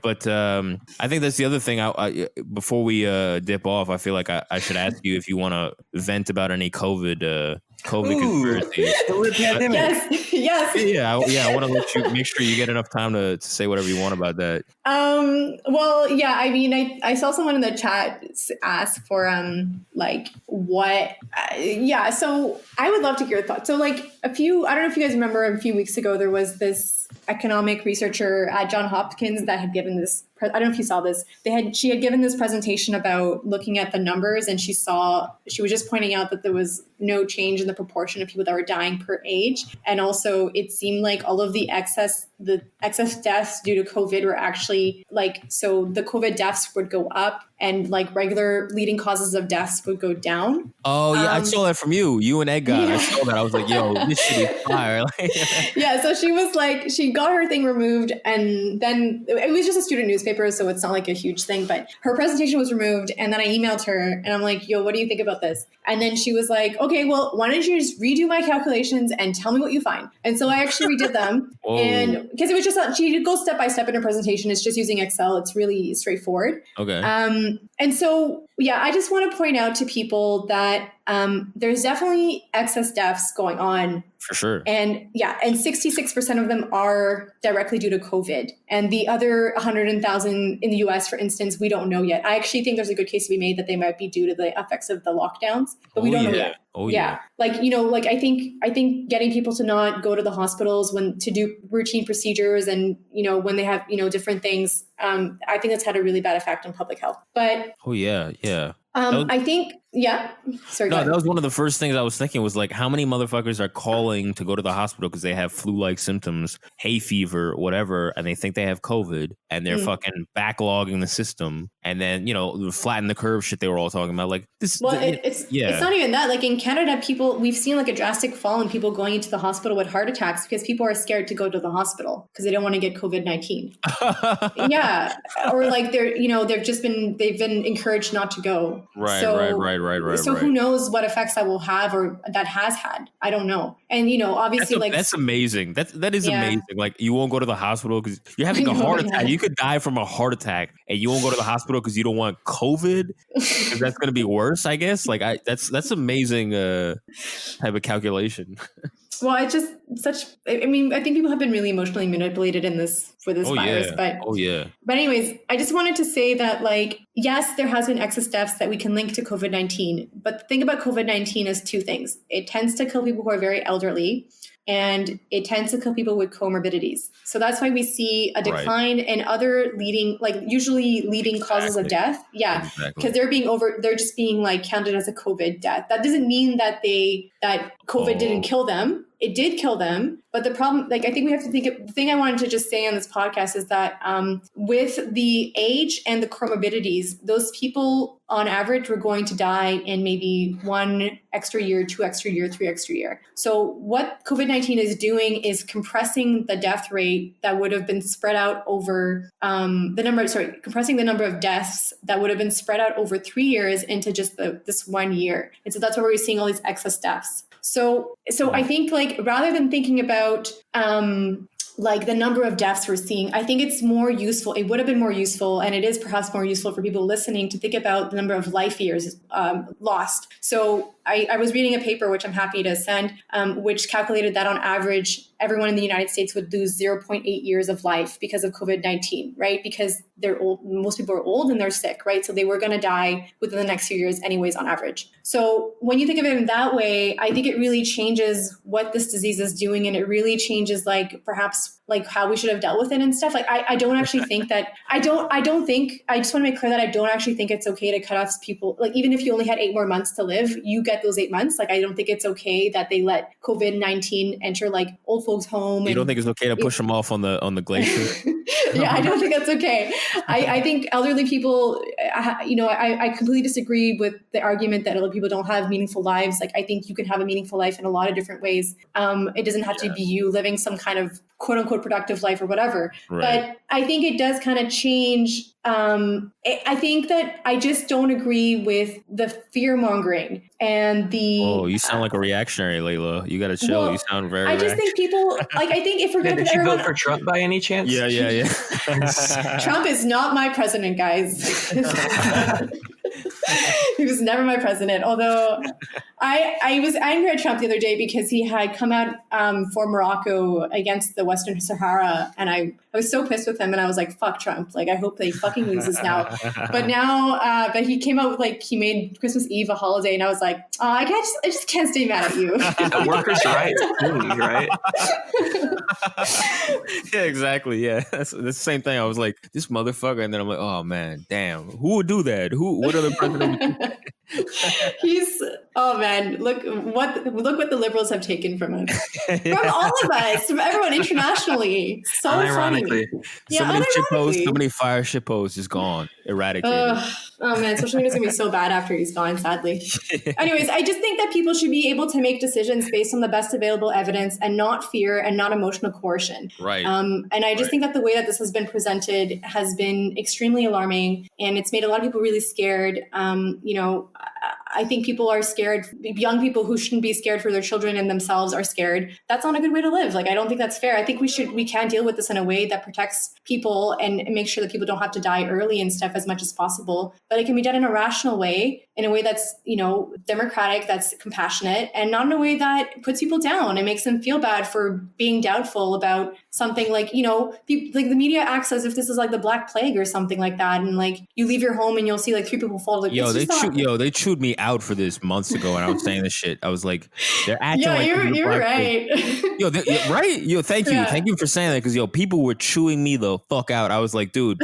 But I think that's the other thing. Before we dip off, I feel like I should ask you if you want to vent about any COVID conspiracies. The pandemic. Yes. Yeah. I want to let you make sure you get enough time to say whatever you want about that. Well, yeah, I mean, I saw someone in the chat ask for, what, so I would love to hear your thoughts. So like I don't know if you guys remember a few weeks ago, there was this economic researcher at Johns Hopkins that had given this, I don't know if you saw this, she had given this presentation about looking at the numbers, and she was just pointing out that there was no change in the proportion of people that were dying per age. And also it seemed like all of the excess deaths due to COVID were actually so the COVID deaths would go up and like regular leading causes of deaths would go down. Oh yeah, I saw that from you and Ed got. Yeah. I saw that. I was like, yo, this shit is fire. Yeah, so she was like, she got her thing removed, and then it was just a student newspaper, so it's not like a huge thing, but her presentation was removed, and then I emailed her and I'm like, yo, what do you think about this? And then she was like, okay, well, why don't you just redo my calculations and tell me what you find? And so I actually redid them. And because it was just, she goes step by step in her presentation. It's just using Excel. It's really straightforward. Okay. And so, yeah, I just want to point out to people that there's definitely excess deaths going on. For sure. And 66% of them are directly due to COVID. And the other 100,000 in the US, for instance, we don't know yet. I actually think there's a good case to be made that they might be due to the effects of the lockdowns, but we don't know yet. I think getting people to not go to the hospitals to do routine procedures and, when they have, different things, I think that's had a really bad effect on public health. But I think, sorry. No, that was one of the first things I was thinking was like, how many motherfuckers are calling to go to the hospital because they have flu-like symptoms, hay fever, whatever, and they think they have COVID, and they're fucking backlogging the system, and then flatten the curve shit they were all talking about. Like this. Well, it's not even that. Like in Canada, we've seen like a drastic fall in people going into the hospital with heart attacks because people are scared to go to the hospital because they don't want to get COVID-19. Yeah, or like they've been encouraged not to go. Right. So who knows what effects that will have or that has had? I don't know. And obviously, that's amazing. That is amazing. Like you won't go to the hospital because you're having a heart attack. You could die from a heart attack, and you won't go to the hospital because you don't want COVID because that's going to be worse. I guess. Like that's amazing type of calculation. Well, it's just I think people have been really emotionally manipulated for this virus. Yeah. But anyways, I just wanted to say that yes, there has been excess deaths that we can link to COVID-19. But the thing about COVID-19 is two things. It tends to kill people who are very elderly, and it tends to kill people with comorbidities. So that's why we see a decline in other usually leading causes of death. Yeah. Because they're just being counted as a COVID death. That doesn't mean that COVID didn't kill them. It did kill them. But the problem, I think we have to the thing I wanted to just say on this podcast is that with the age and the comorbidities, those people on average were going to die in maybe 1 extra year, 2 extra year, 3 extra year. So what COVID-19 is doing is compressing the death rate that would have been spread out over compressing the number of deaths that would have been spread out over 3 years into just this 1 year. And so that's why we're seeing all these excess deaths. So I think rather than thinking about the number of deaths we're seeing, I think it's more useful. It would have been more useful, and it is perhaps more useful for people listening to think about the number of life years lost. So I was reading a paper, which I'm happy to send, which calculated that on average, everyone in the United States would lose 0.8 years of life because of COVID-19, right? Because they're old. Most people are old and they're sick, right? So they were going to die within the next few years anyways, on average. So when you think of it in that way, I think it really changes what this disease is doing. And it really changes perhaps how we should have dealt with it and stuff. I don't actually think that, I just want to make clear that I don't actually think it's okay to cut off people. Even if you only had 8 more months to live, you get those 8 months. I don't think it's okay that they let COVID-19 enter old folks home. You don't think it's okay to push them off on the glacier? Yeah, I don't think that's okay. I think elderly people, I completely disagree with the argument that elderly people don't have meaningful lives. I think you can have a meaningful life in a lot of different ways. It doesn't have to be you living some kind of quote unquote productive life or whatever. Right. But I think it does kind of change I think that I just don't agree with the fear mongering and the. Oh, you sound like a reactionary, Layla. You got to chill. Well, you sound very. I just think people like. I think if we're Yeah, going to did put you everyone, vote for Trump by any chance? Yeah. Trump is not my president, guys. He was never my president. Although I was angry at Trump the other day because he had come out for Morocco against the Western Sahara, and I was so pissed with him, and I was like, "Fuck Trump! Like, I hope that he fucking loses now." But now, but he came out with, like, he made Christmas Eve a holiday, and I was like, "Oh, I just can't stay mad at you." Workers' rights, too, right? Yeah, exactly. Yeah, that's the same thing. I was like, this motherfucker, and then I'm like, oh man, damn, who would do that? What other president would do that? He's man, look what the liberals have taken from us, from all of us, from everyone internationally. So Unironically. funny. Yeah, So many fire shitposts is gone, eradicated. Oh man, social media is gonna be so bad after he's gone, sadly. Anyways, I just think that people should be able to make decisions based on the best available evidence and not fear and not emotional coercion. Right. And I just think that the way that this has been presented has been extremely alarming, and it's made a lot of people really scared. I think people are scared. Young people who shouldn't be scared for their children and themselves are scared. That's not a good way to live. Like, I don't think that's fair. I think we can deal with this in a way that protects people and make sure that people don't have to die early and stuff as much as possible. But it can be done in a rational way, in a way that's, democratic, that's compassionate, and not in a way that puts people down and makes them feel bad for being doubtful about something like, like the media acts as if this is like the Black Plague or something like that. And like, you leave your home and you'll see like 3 people fall. Like, they chewed me out for this months ago, and I was saying this shit. I was like, they're acting like you were right. Right? Thank you. Yeah. Thank you for saying that, because people were chewing me the fuck out. I was like, dude,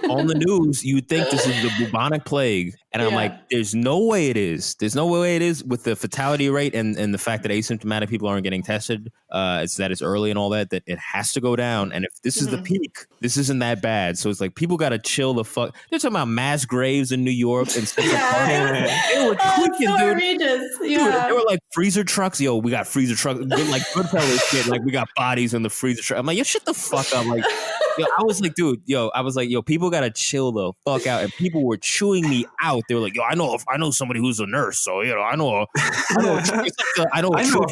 on the news, you think this is the bubonic plague. And I'm like, there's no way it is. There's no way it is, with the fatality rate and the fact that asymptomatic people aren't getting tested. It's that it's early and all that it has to go down. And if this is the peak, this isn't that bad. So it's like, people got to chill the fuck. They're talking about mass graves in New York and stuff. They were tweaking, so dude. Outrageous. Yeah. Dude, they were like, freezer trucks. Yo, we got freezer trucks. Like Goodfellas shit. Like, we got bodies in the freezer truck. I'm like, yo, shut the fuck up. Like, I was like, people got to chill the fuck out. And people were chewing me out. They were like, yo, I know somebody who's a nurse. So, I know a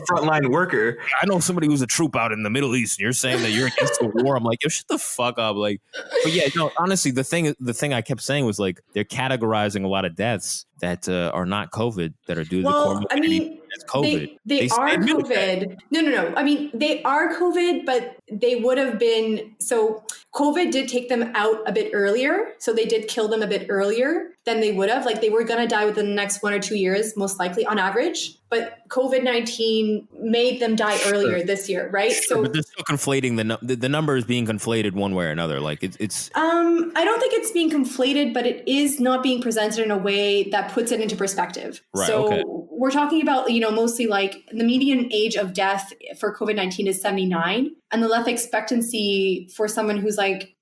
frontline worker. I know somebody who's a troop out in the Middle East. And you're saying that you're against the war. I'm like, yo, shut the fuck up. Like, but yeah, no, honestly, the thing I kept saying was like, they're categorizing a lot of deaths that are not COVID, that are due to the comorbidity. I mean, it's COVID. They are COVID. No. I mean, they are COVID, but they would have been. So COVID did take them out a bit earlier. So they did kill them a bit earlier than they would have. Like, they were going to die within the next 1 or 2 years, most likely on average. But COVID-19 made them die earlier this year, right? Sure, so, but they're still conflating the number is being conflated one way or another. Like, it's. I don't think it's being conflated, but it is not being presented in a way that puts it into perspective. Right, so okay. We're talking about, mostly like the median age of death for COVID-19 is 79. And the life expectancy for someone who's like,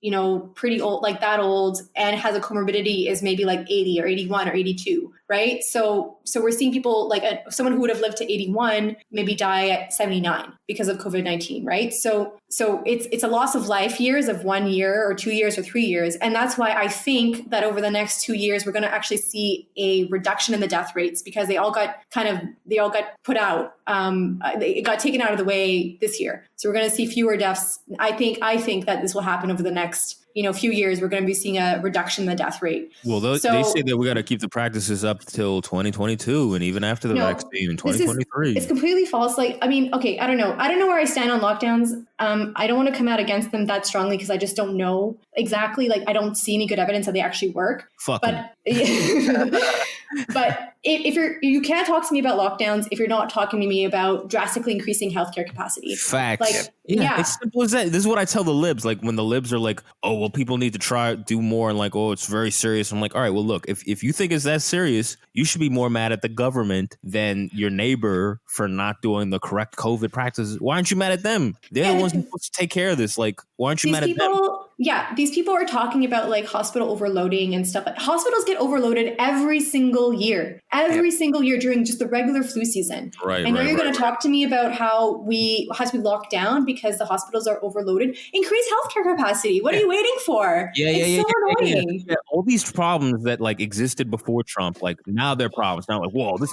pretty old, like that old, and has a comorbidity is maybe like 80 or 81 or 82, right? So we're seeing people like someone who would have lived to 81 maybe die at 79 because of COVID-19, right? So it's a loss of life years of 1 year or 2 years or 3 years. And that's why I think that over the next 2 years, we're going to actually see a reduction in the death rates, because they all got put out. It got taken out of the way this year. So we're going to see fewer deaths. I think that this will happen over the next few years. We're going to be seeing a reduction in the death rate. Well, they say that we got to keep the practices up till 2022 and even after the vaccine in 2023. It's completely false. Like, I mean, okay, I don't know where I stand on lockdowns. I don't want to come out against them that strongly because I just don't know exactly. Like, I don't see any good evidence that they actually work. Fuck but but if you can't talk to me about lockdowns if you're not talking to me about drastically increasing healthcare capacity. Facts. Like, yeah, it's simple as that. This is what I tell the libs. Like, when the libs are like, oh, well, people need to do more, and like, oh, it's very serious. I'm like, all right, well, look, if you think it's that serious, you should be more mad at the government than your neighbor for not doing the correct COVID practices. Why aren't you mad at them? They're the ones supposed to take care of this. Like, why aren't you mad at them? Yeah, these people are talking about like hospital overloading and stuff. Hospitals get overloaded every single year during just the regular flu season. Right. And now you're going to talk to me about how we have to be locked down because the hospitals are overloaded. Increase healthcare capacity. What are you waiting for? It's so annoying. Yeah. All these problems that like existed before Trump, like now they're problems. Now like, whoa, this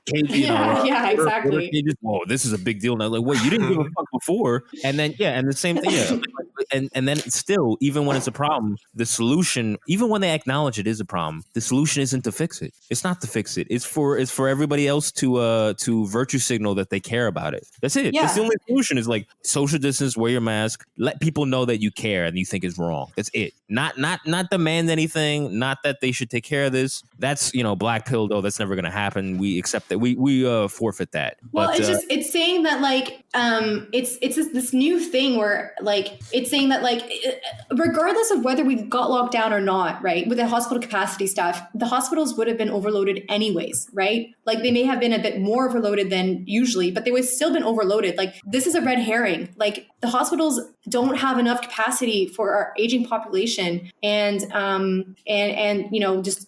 exactly. Whoa, this is a big deal now. Like, wait, you didn't give a fuck before, and then and the same thing, and then still, even when it's a problem, the solution, even when they acknowledge it is a problem, the solution isn't to fix it. It's not to fix it. It's for everybody else to virtue signal that they care about it. That's it. Yeah. That's the only solution. Is like social distance, wear your mask, let people know that you care and you think it's wrong. That's it. Not demand anything. Not that they should take care of this. That's black pill though. That's never gonna happen. We accept that. We forfeit that. Well, but, it's saying that like it's this new thing where like it's saying that like regardless of whether we got locked down or not, right? With the hospital capacity stuff, the hospitals would have been overloaded anyways, right? Like they may have been a bit more overloaded than usually, but they would still been overloaded. Like this is a red herring. Like the hospitals don't have enough capacity for our aging population and just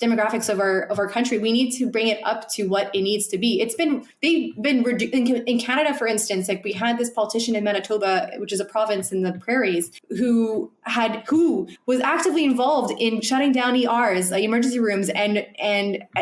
demographics of our country. We need to bring it up to what it needs to be. They've been in Canada, for instance. Like we had this politician in Manitoba, which is a province in the prairies, who was actively involved in shutting down ERs, like emergency rooms, and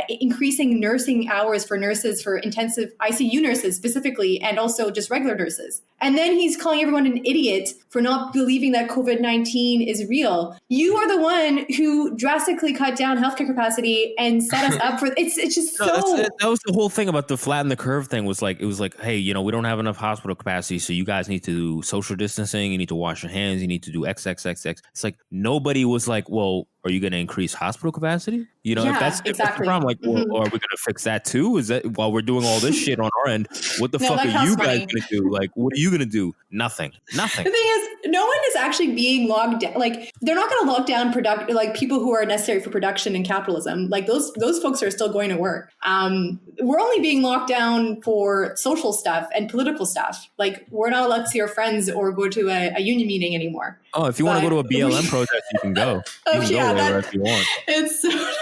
increasing nursing hours for nurses, for intensive ICU nurses specifically, and also just regular nurses. And then he's calling everyone an idiot for not believing that COVID-19 is real. You are the one who drastically cut down healthcare capacity and set us up for it's just so. That was the whole thing about the flatten the curve thing. Was like, it was like, hey, we don't have enough hospital capacity, so you guys need to do social distancing. You need to wash your hands. You need to do XXXX. It's like nobody was like, well, are you going to increase hospital capacity? If that's the problem, like, well, are we going to fix that too? Is that while we're doing all this shit on our end, what the fuck are you guys going to do? Like, what are you going to do? Nothing. The thing is, no one is actually being locked down. Like, they're not going to lock down people who are necessary for production and capitalism. Like those folks are still going to work. We're only being locked down for social stuff and political stuff. Like, we're not allowed to see our friends or go to a union meeting anymore. Oh, if you want to go to a BLM protest, you can go. You can go wherever if you want. It's so...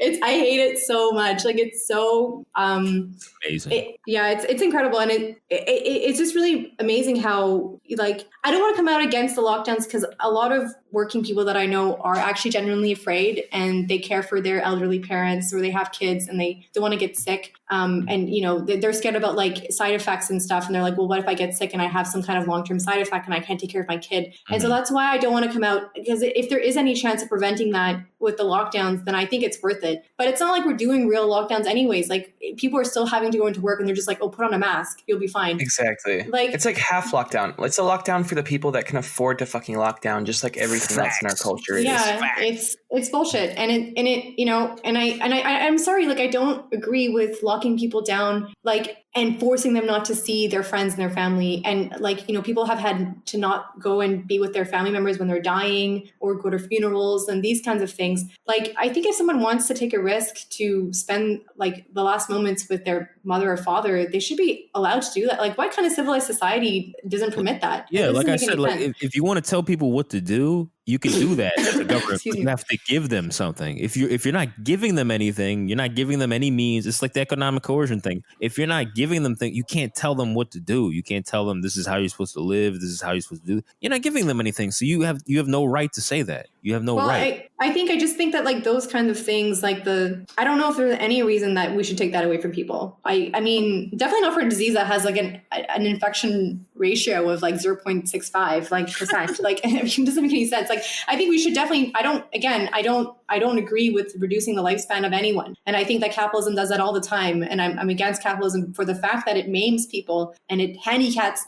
I hate it so much. Like it's so amazing. It's incredible, and it's just really amazing how like I don't want to come out against the lockdowns because a lot of working people that I know are actually genuinely afraid and they care for their elderly parents or they have kids and they don't want to get sick. And they're scared about like side effects and stuff, and they're like, well, what if I get sick and I have some kind of long-term side effect and I can't take care of my kid? Mm-hmm. And so that's why I don't want to come out, because if there is any chance of preventing that with the lockdowns, then I think it's worth it. But it's not like we're doing real lockdowns anyways. Like people are still having to go into work and they're just like, oh, put on a mask, you'll be fine. Exactly. Like it's like half lockdown. It's a lockdown for the people that can afford to fucking lock down, just like everything else in our culture. It's bullshit. I'm sorry, like I don't agree with locking people down, like, and forcing them not to see their friends and their family. And like, people have had to not go and be with their family members when they're dying or go to funerals and these kinds of things. Like, I think if someone wants to take a risk to spend like the last moments with their mother or father, they should be allowed to do that. Like, what kind of civilized society doesn't permit that? Yeah, like I said, like if you want to tell people what to do, you can do that as a government. But you have to give them something. If you're not giving them anything, you're not giving them any means. It's like the economic coercion thing. If you're not giving them things, you can't tell them what to do. You can't tell them this is how you're supposed to live. This is how you're supposed to do. You're not giving them anything, so you have no right to say that. You have no right. I just think that like those kinds of things, like I don't know if there's any reason that we should take that away from people. I mean, definitely not for a disease that has like an infection ratio of like 0.65 like percent. Like it doesn't make any sense. Like I think we should definitely. I don't agree with reducing the lifespan of anyone, and I think that capitalism does that all the time. And I'm against capitalism for the fact that it maims people and it handicaps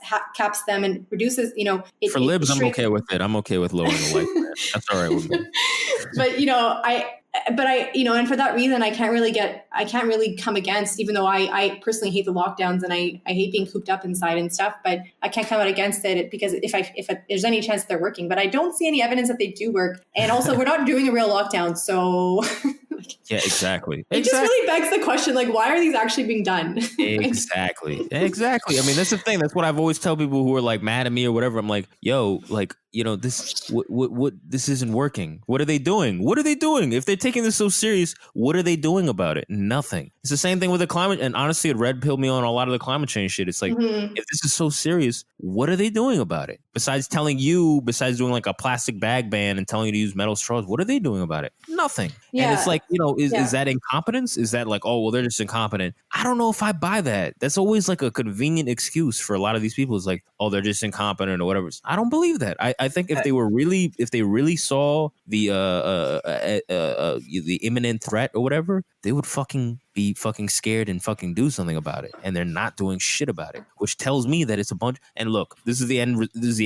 them and reduces. For libs, I'm okay with it. I'm okay with lowering the lifespan. That's all right with me. But and for that reason, I can't really come against, even though I personally hate the lockdowns and I hate being cooped up inside and stuff, but I can't come out against it because if there's any chance they're working, but I don't see any evidence that they do work. And also we're not doing a real lockdown. So Yeah, exactly. It just really begs the question, like, why are these actually being done? Exactly. I mean, that's the thing. That's what I've always tell people who are like mad at me or whatever. I'm like, yo, like, you know, this this isn't working. What are they doing? What are they doing? If they're taking this so serious, what are they doing about it? Nothing. It's the same thing with the climate. And honestly, it red pilled me on a lot of the climate change shit. It's like, if this is so serious, what are they doing about it? Besides doing like a plastic bag ban and telling you to use metal straws, what are they doing about it? Nothing. Yeah. And it's like, you know, is that incompetence? Is that like, oh, well, they're just incompetent? I don't know if I buy that. That's always like a convenient excuse for a lot of these people. It's like, oh, they're just incompetent or whatever. I don't believe that. I think if they really saw the imminent threat or whatever, they would be fucking scared and fucking do something about it. And they're not doing shit about it, which tells me that it's a bunch. And look, this is the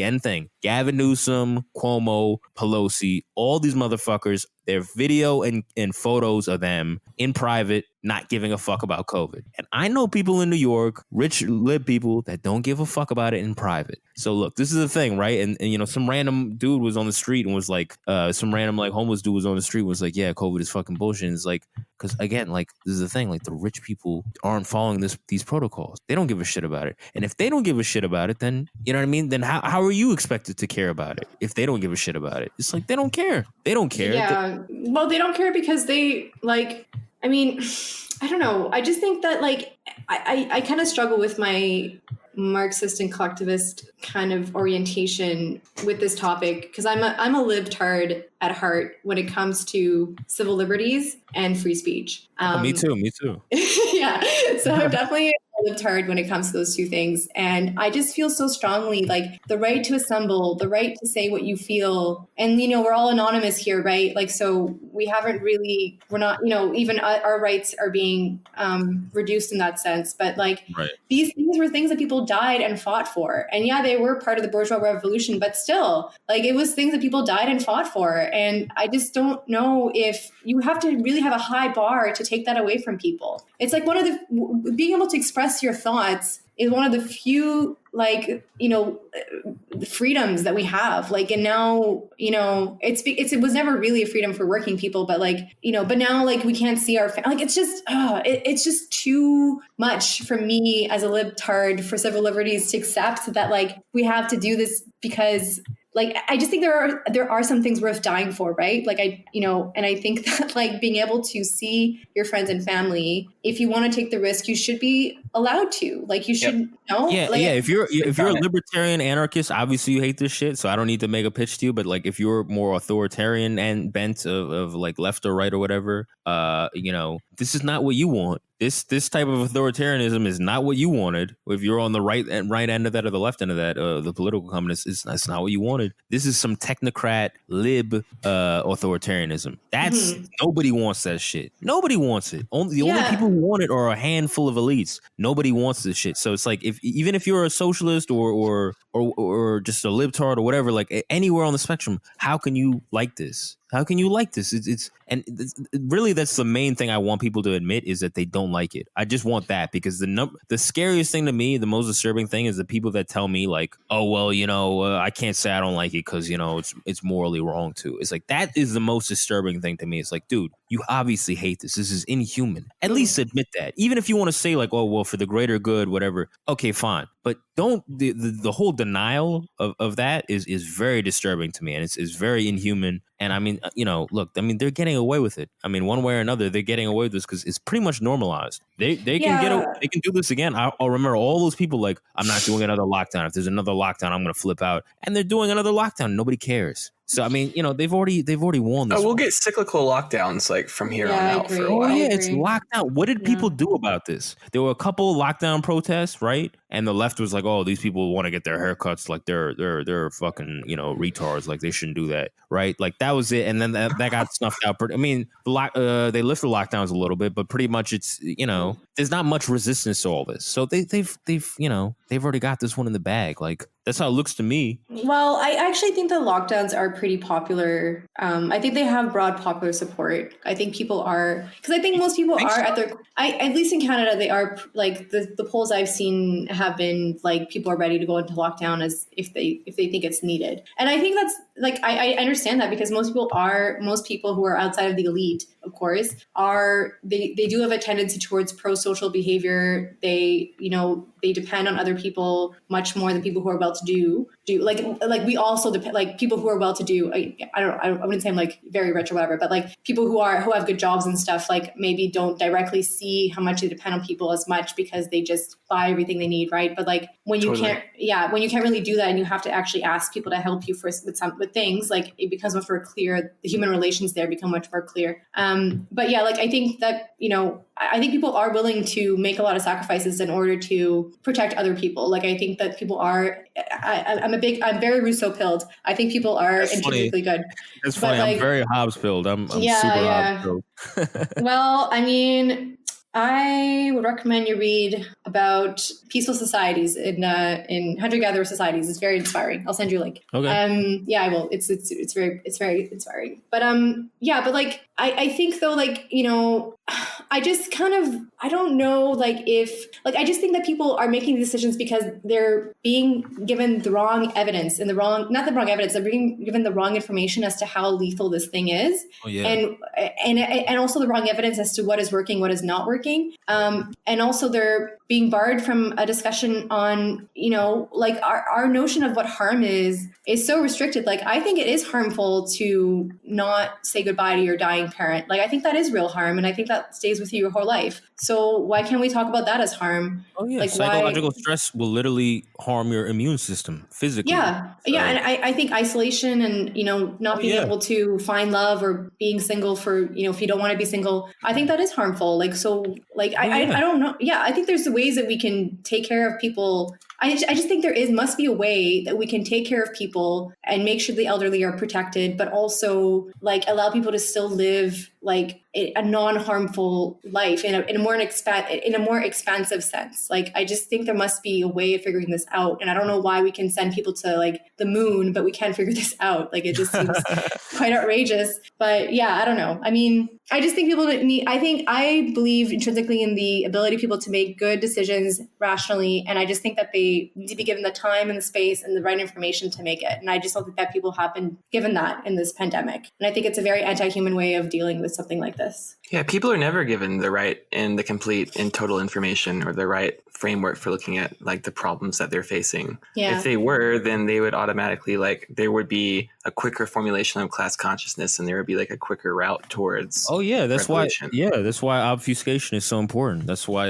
end thing. Gavin Newsom, Cuomo, Pelosi, all these motherfuckers, their video and photos of them in private not giving a fuck about COVID. And I know people in New York, rich lib people, that don't give a fuck about it in private. So look, this is the thing, right? And you know, some random dude was on the street and was like, some random like homeless dude was on the street and was like, yeah, COVID is fucking bullshit. And it's like, because again, like, this is the thing, like, the rich people aren't following these protocols. They don't give a shit about it. And if they don't give a shit about it, then, you know what I mean? Then how are you expected to care about it if they don't give a shit about it? It's like, they don't care. They don't care. Yeah. Well, they don't care because they, like, I mean, I don't know. I just think that, like, I kind of struggle with my Marxist and collectivist kind of orientation with this topic because I'm a libtard at heart when it comes to civil liberties and free speech. Me too. Yeah. So I'm definitely a libtard when it comes to those two things. And I just feel so strongly like the right to assemble, the right to say what you feel. And, you know, we're all anonymous here, right? Like, so we're not, you know, even our rights are being reduced in that sense. But like these things were things that people died and fought for. And yeah, they were part of the bourgeois revolution, but still, like, it was things that people died and fought for. And I just don't know if you have to really have a high bar to take that away from people. It's like being able to express your thoughts is one of the few, like, you know, freedoms that we have. Like, and now, you know, it was never really a freedom for working people, but like, you know, but now, like, we can't see our like, it's just, it's just too much for me as a libtard for civil liberties to accept that, like, we have to do this because, like, I just think there are some things worth dying for, right? Like, and I think that, like, being able to see your friends and family, if you want to take the risk, you should be allowed to. Like, you should know. Yeah, like, yeah. If you're a libertarian anarchist, obviously you hate this shit. So I don't need to make a pitch to you. But like, if you're more authoritarian and bent of like left or right or whatever, you know, this is not what you want. This type of authoritarianism is not what you wanted. If you're on the right end of that or the left end of that, the political communists, that's not what you wanted. This is some technocrat lib authoritarianism. That's nobody wants that shit. Nobody wants it. Only people who want it are a handful of elites. Nobody wants this shit. So it's like, even if you're a socialist or just a libtard or whatever, like anywhere on the spectrum, how can you like this? How can you like this? Really, that's the main thing I want people to admit, is that they don't like it. I just want that, because the scariest thing to me, the most disturbing thing, is the people that tell me like, oh, well, you know, I can't say I don't like it because, you know, it's morally wrong to. It's like, that is the most disturbing thing to me. It's like, dude, you obviously hate this. This is inhuman. At least admit that. Even if you want to say like, oh, well, for the greater good, whatever. Okay, fine. But don't, the whole denial of that is very disturbing to me. And it's very inhuman. And I mean, you know, look, I mean, they're getting away with it. I mean, one way or another, they're getting away with this because it's pretty much normalized. They can do this again. I'll remember all those people like, I'm not doing another lockdown. If there's another lockdown, I'm going to flip out. And they're doing another lockdown. Nobody cares. So I mean, you know, they've already won this. We'll get cyclical lockdowns like from here on out. For a while. Oh yeah, it's lockdown. What did people do about this? There were a couple lockdown protests, right? And the left was like, "Oh, these people want to get their haircuts like they're fucking, you know, retards. Like they shouldn't do that, right?" Like that was it. And then that got snuffed out. I mean, they lifted lockdowns a little bit, but pretty much it's, you know, there's not much resistance to all this. So they've you know, they've already got this one in the bag. Like that's how it looks to me. Well, I actually think the lockdowns are pretty popular. I think they have broad popular support. I think people are, because I think most people are at their, at least in Canada, they are like the polls I've seen have been like people are ready to go into lockdown as if they think it's needed. And I think that's like, I understand that, because most people who are outside of the elite of course, they do have a tendency towards pro-social behavior. They, they depend on other people much more than people who are well-to-do do. Like we also depend, like people who are well-to-do. I wouldn't say I'm like very rich or whatever, but like people who have good jobs and stuff, like maybe don't directly see how much they depend on people as much because they just buy everything they need, right? But like when you can't really do that and you have to actually ask people to help you with things, like it becomes much more clear. The human relations there become much more clear. But yeah, like I think that, I think people are willing to make a lot of sacrifices in order to protect other people. Like I think that people are. I'm very Rousseau pilled. I think people are intrinsically good. It's funny. Like, I'm very Hobbes pilled. I'm super Hobbes pilled. Well, I mean, I would recommend you read about peaceful societies in hunter-gatherer societies. It's very inspiring. I'll send you a link. Okay. Yeah, I will. It's very inspiring. But but like I think though, like, I just kind of, I don't know, like if, like, I just think that people are making decisions because they're being given the wrong evidence and they're being given the wrong information as to how lethal this thing is. Oh, yeah. And also the wrong evidence as to what is working, what is not working. And also they're being barred from a discussion on, like our notion of what harm is so restricted. Like, I think it is harmful to not say goodbye to your dying parent. Like, I think that is real harm. And I think that stays with you your whole life. So why can't we talk about that as harm? Oh, yeah. Like, psychological stress will literally harm your immune system physically. Yeah. So. Yeah. And I think isolation and, not being able to find love or being single for, if you don't want to be single, I think that is harmful. Like, so like, I don't know. Yeah. I think there's ways that we can take care of people. I just think must be a way that we can take care of people and make sure the elderly are protected, but also like allow people to still live like a non-harmful life in a more expansive sense. Like, I just think there must be a way of figuring this out. And I don't know why we can send people to like the moon, but we can't figure this out. Like, it just seems quite outrageous. But yeah, I don't know. I mean, I just think I believe intrinsically in the ability of people to make good decisions rationally. And I just think that they need to be given the time and the space and the right information to make it. And I just don't think that people have been given that in this pandemic. And I think it's a very anti-human way of dealing with something like this. Yeah, people are never given the right and the complete and total information or the right framework for looking at like the problems that they're facing. Yeah. If they were, then they would automatically there would be a quicker formulation of class consciousness and there would be like a quicker route towards. Oh yeah, that's revolution. That's why obfuscation is so important. That's why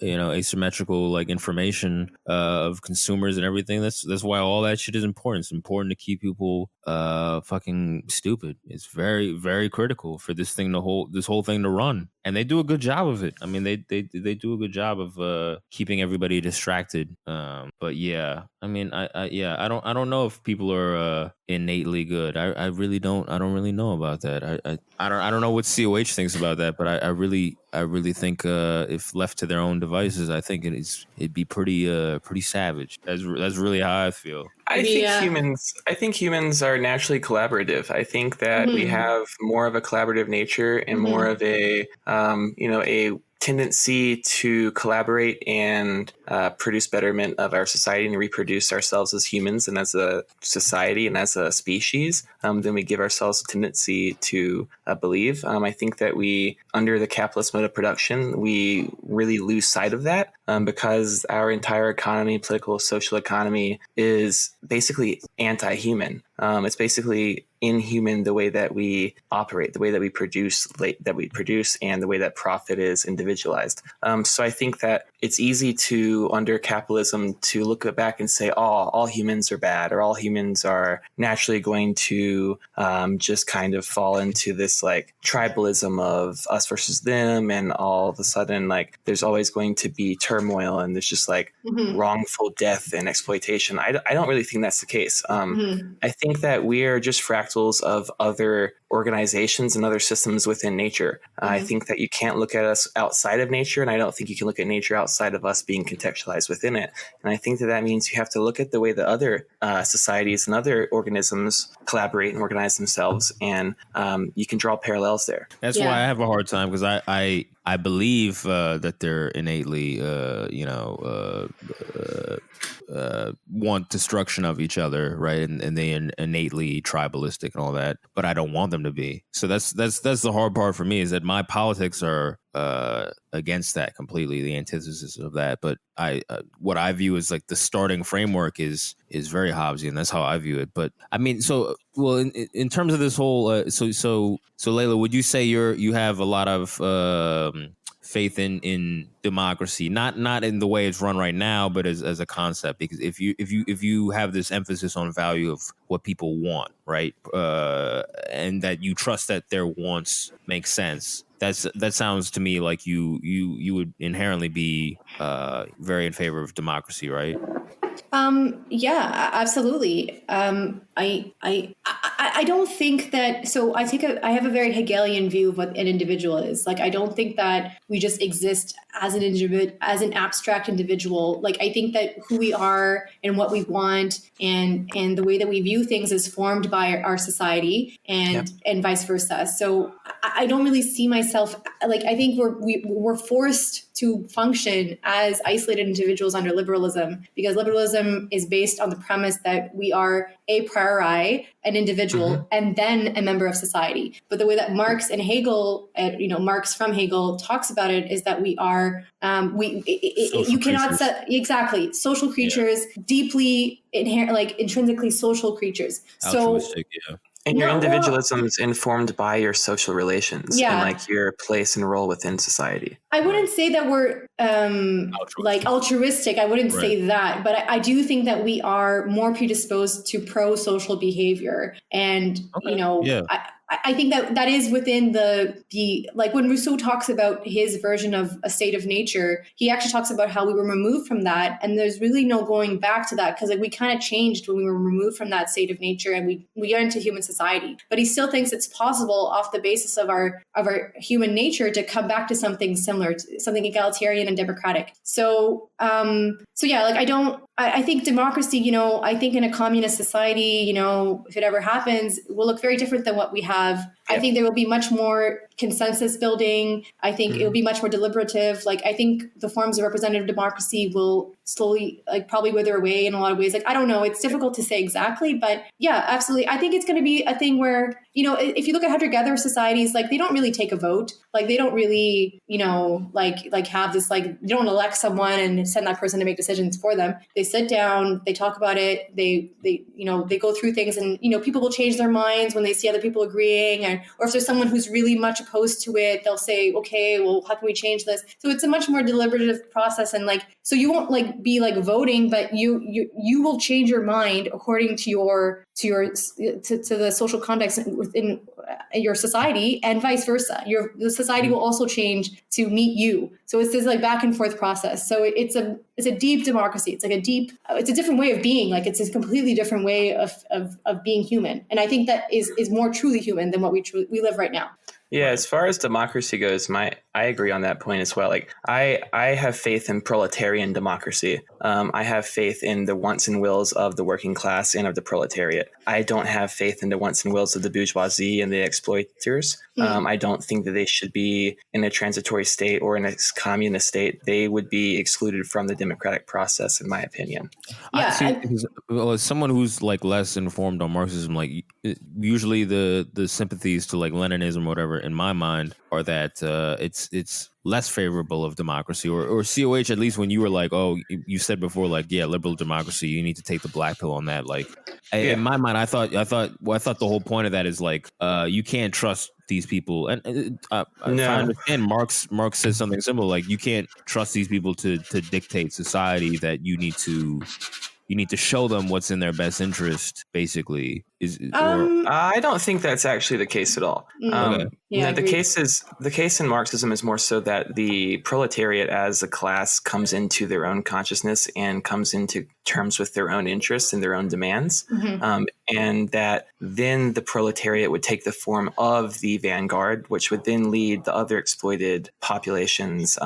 asymmetrical like information of consumers and everything. That's why all that shit is important. It's important to keep people fucking stupid. It's very, very critical for this whole thing to run. And they do a good job of it. I mean, they do a good job of keeping everybody distracted. But yeah, I mean, I don't know if people are innately good. I really don't. I don't really know about that. I don't know what COH thinks about that. But I really think if left to their own devices, I think it'd be pretty savage. That's really how I feel. I think humans are naturally collaborative. I think that we have more of a collaborative nature and more of a tendency to collaborate and produce betterment of our society and reproduce ourselves as humans and as a society and as a species than we give ourselves a tendency to believe. I think that we, under the capitalist mode of production, we really lose sight of that because our entire economy, political, social economy is basically anti-human. It's basically inhuman the way that we operate, the way that we produce, and the way that profit is individualized. So I think that it's easy to, under capitalism, to look back and say, oh, all humans are bad, or all humans are naturally going to just kind of fall into this like tribalism of us versus them, and all of a sudden like there's always going to be turmoil and there's just like wrongful death and exploitation. I don't really think that's the case. I think that we are just fractals of other organizations and other systems within nature. I think that you can't look at us outside of nature, and I don't think you can look at nature outside of us being contextualized within it. And I think that means you have to look at the way that other societies and other organisms collaborate and organize themselves, and you can draw parallels there. That's why I have a hard time, because I believe that they're innately, want destruction of each other, right? And they innately tribalistic and all that. But I don't want them them to be. So that's the hard part for me, is that my politics are against that completely, the antithesis of that. But I what I view as like the starting framework is very Hobbesian. That's how I view it. But I mean, so well in terms of this whole so Layla, would you say you have a lot of faith in democracy, not in the way it's run right now, but as a concept? Because if you have this emphasis on value of what people want, right, and that you trust that their wants make sense, that sounds to me like you would inherently be very in favor of democracy, right? Yeah, absolutely. I don't think that. So I have a very Hegelian view of what an individual is. Like, I don't think that we just exist as an individual, as an abstract individual. Like, I think that who we are and what we want and the way that we view things is formed by our society and vice versa. So I don't really see myself, like, I think we're forced to function as isolated individuals under liberalism, because liberalism is based on the premise that we are a priori an individual and then a member of society. But the way that Marx and Hegel, Marx from Hegel talks about it is that we are you cannot set exactly social creatures, deeply inherent, like intrinsically social creatures. Altruistic, And your individualism is informed by your social relations and like your place and role within society. I wouldn't say that we're like altruistic. I wouldn't say that, but I do think that we are more predisposed to pro-social behavior. And, I think that is within the like when Rousseau talks about his version of a state of nature, he actually talks about how we were removed from that. And there's really no going back to that, because like we kind of changed when we were removed from that state of nature and we got into human society. But he still thinks it's possible off the basis of our human nature to come back to something similar, to something egalitarian and democratic. So I think democracy, I think in a communist society, if it ever happens, will look very different than what we have. I think there will be much more consensus building. I think it will be much more deliberative. Like, I think the forms of representative democracy will slowly, like, probably wither away in a lot of ways. Like, I don't know. It's difficult to say exactly, but yeah, absolutely. I think it's going to be a thing where, if you look at hunter-gatherer societies, like, they don't really take a vote. Like, they don't really, like have this, like, they don't elect someone and send that person to make decisions for them. They sit down, they talk about it, they go through things, and, people will change their minds when they see other people agreeing, or if there's someone who's really much opposed to it, they'll say, okay, well, how can we change this? So it's a much more deliberative process. And like, so you won't like be like voting, but you will change your mind according to the social context within your society, and vice versa. The society will also change to meet you. So it's this like back and forth process. So it's a deep democracy. It's like it's a different way of being. Like, it's a completely different way of being human. And I think that is more truly human than what we live right now. Yeah, as far as democracy goes, I agree on that point as well. Like, I have faith in proletarian democracy. I have faith in the wants and wills of the working class and of the proletariat. I don't have faith in the wants and wills of the bourgeoisie and the exploiters. I don't think that they should be in a transitory state or in a communist state. They would be excluded from the democratic process, in my opinion. Yeah. As someone who's like less informed on Marxism, like usually the sympathies to like Leninism or whatever, in my mind, are that it's less favorable of democracy, or COH, at least when you were like, oh, you said before, like, yeah, liberal democracy, you need to take the black pill on that. Like, in my mind, I thought the whole point of that is like, you can't trust these people. And if I understand, Marx says something similar, like, you can't trust these people to dictate society, that you need to show them what's in their best interest, basically. I don't think that's actually the case at all. The case in Marxism is more so that the proletariat as a class comes into their own consciousness and comes into terms with their own interests and their own demands. And that then the proletariat would take the form of the vanguard, which would then lead the other exploited populations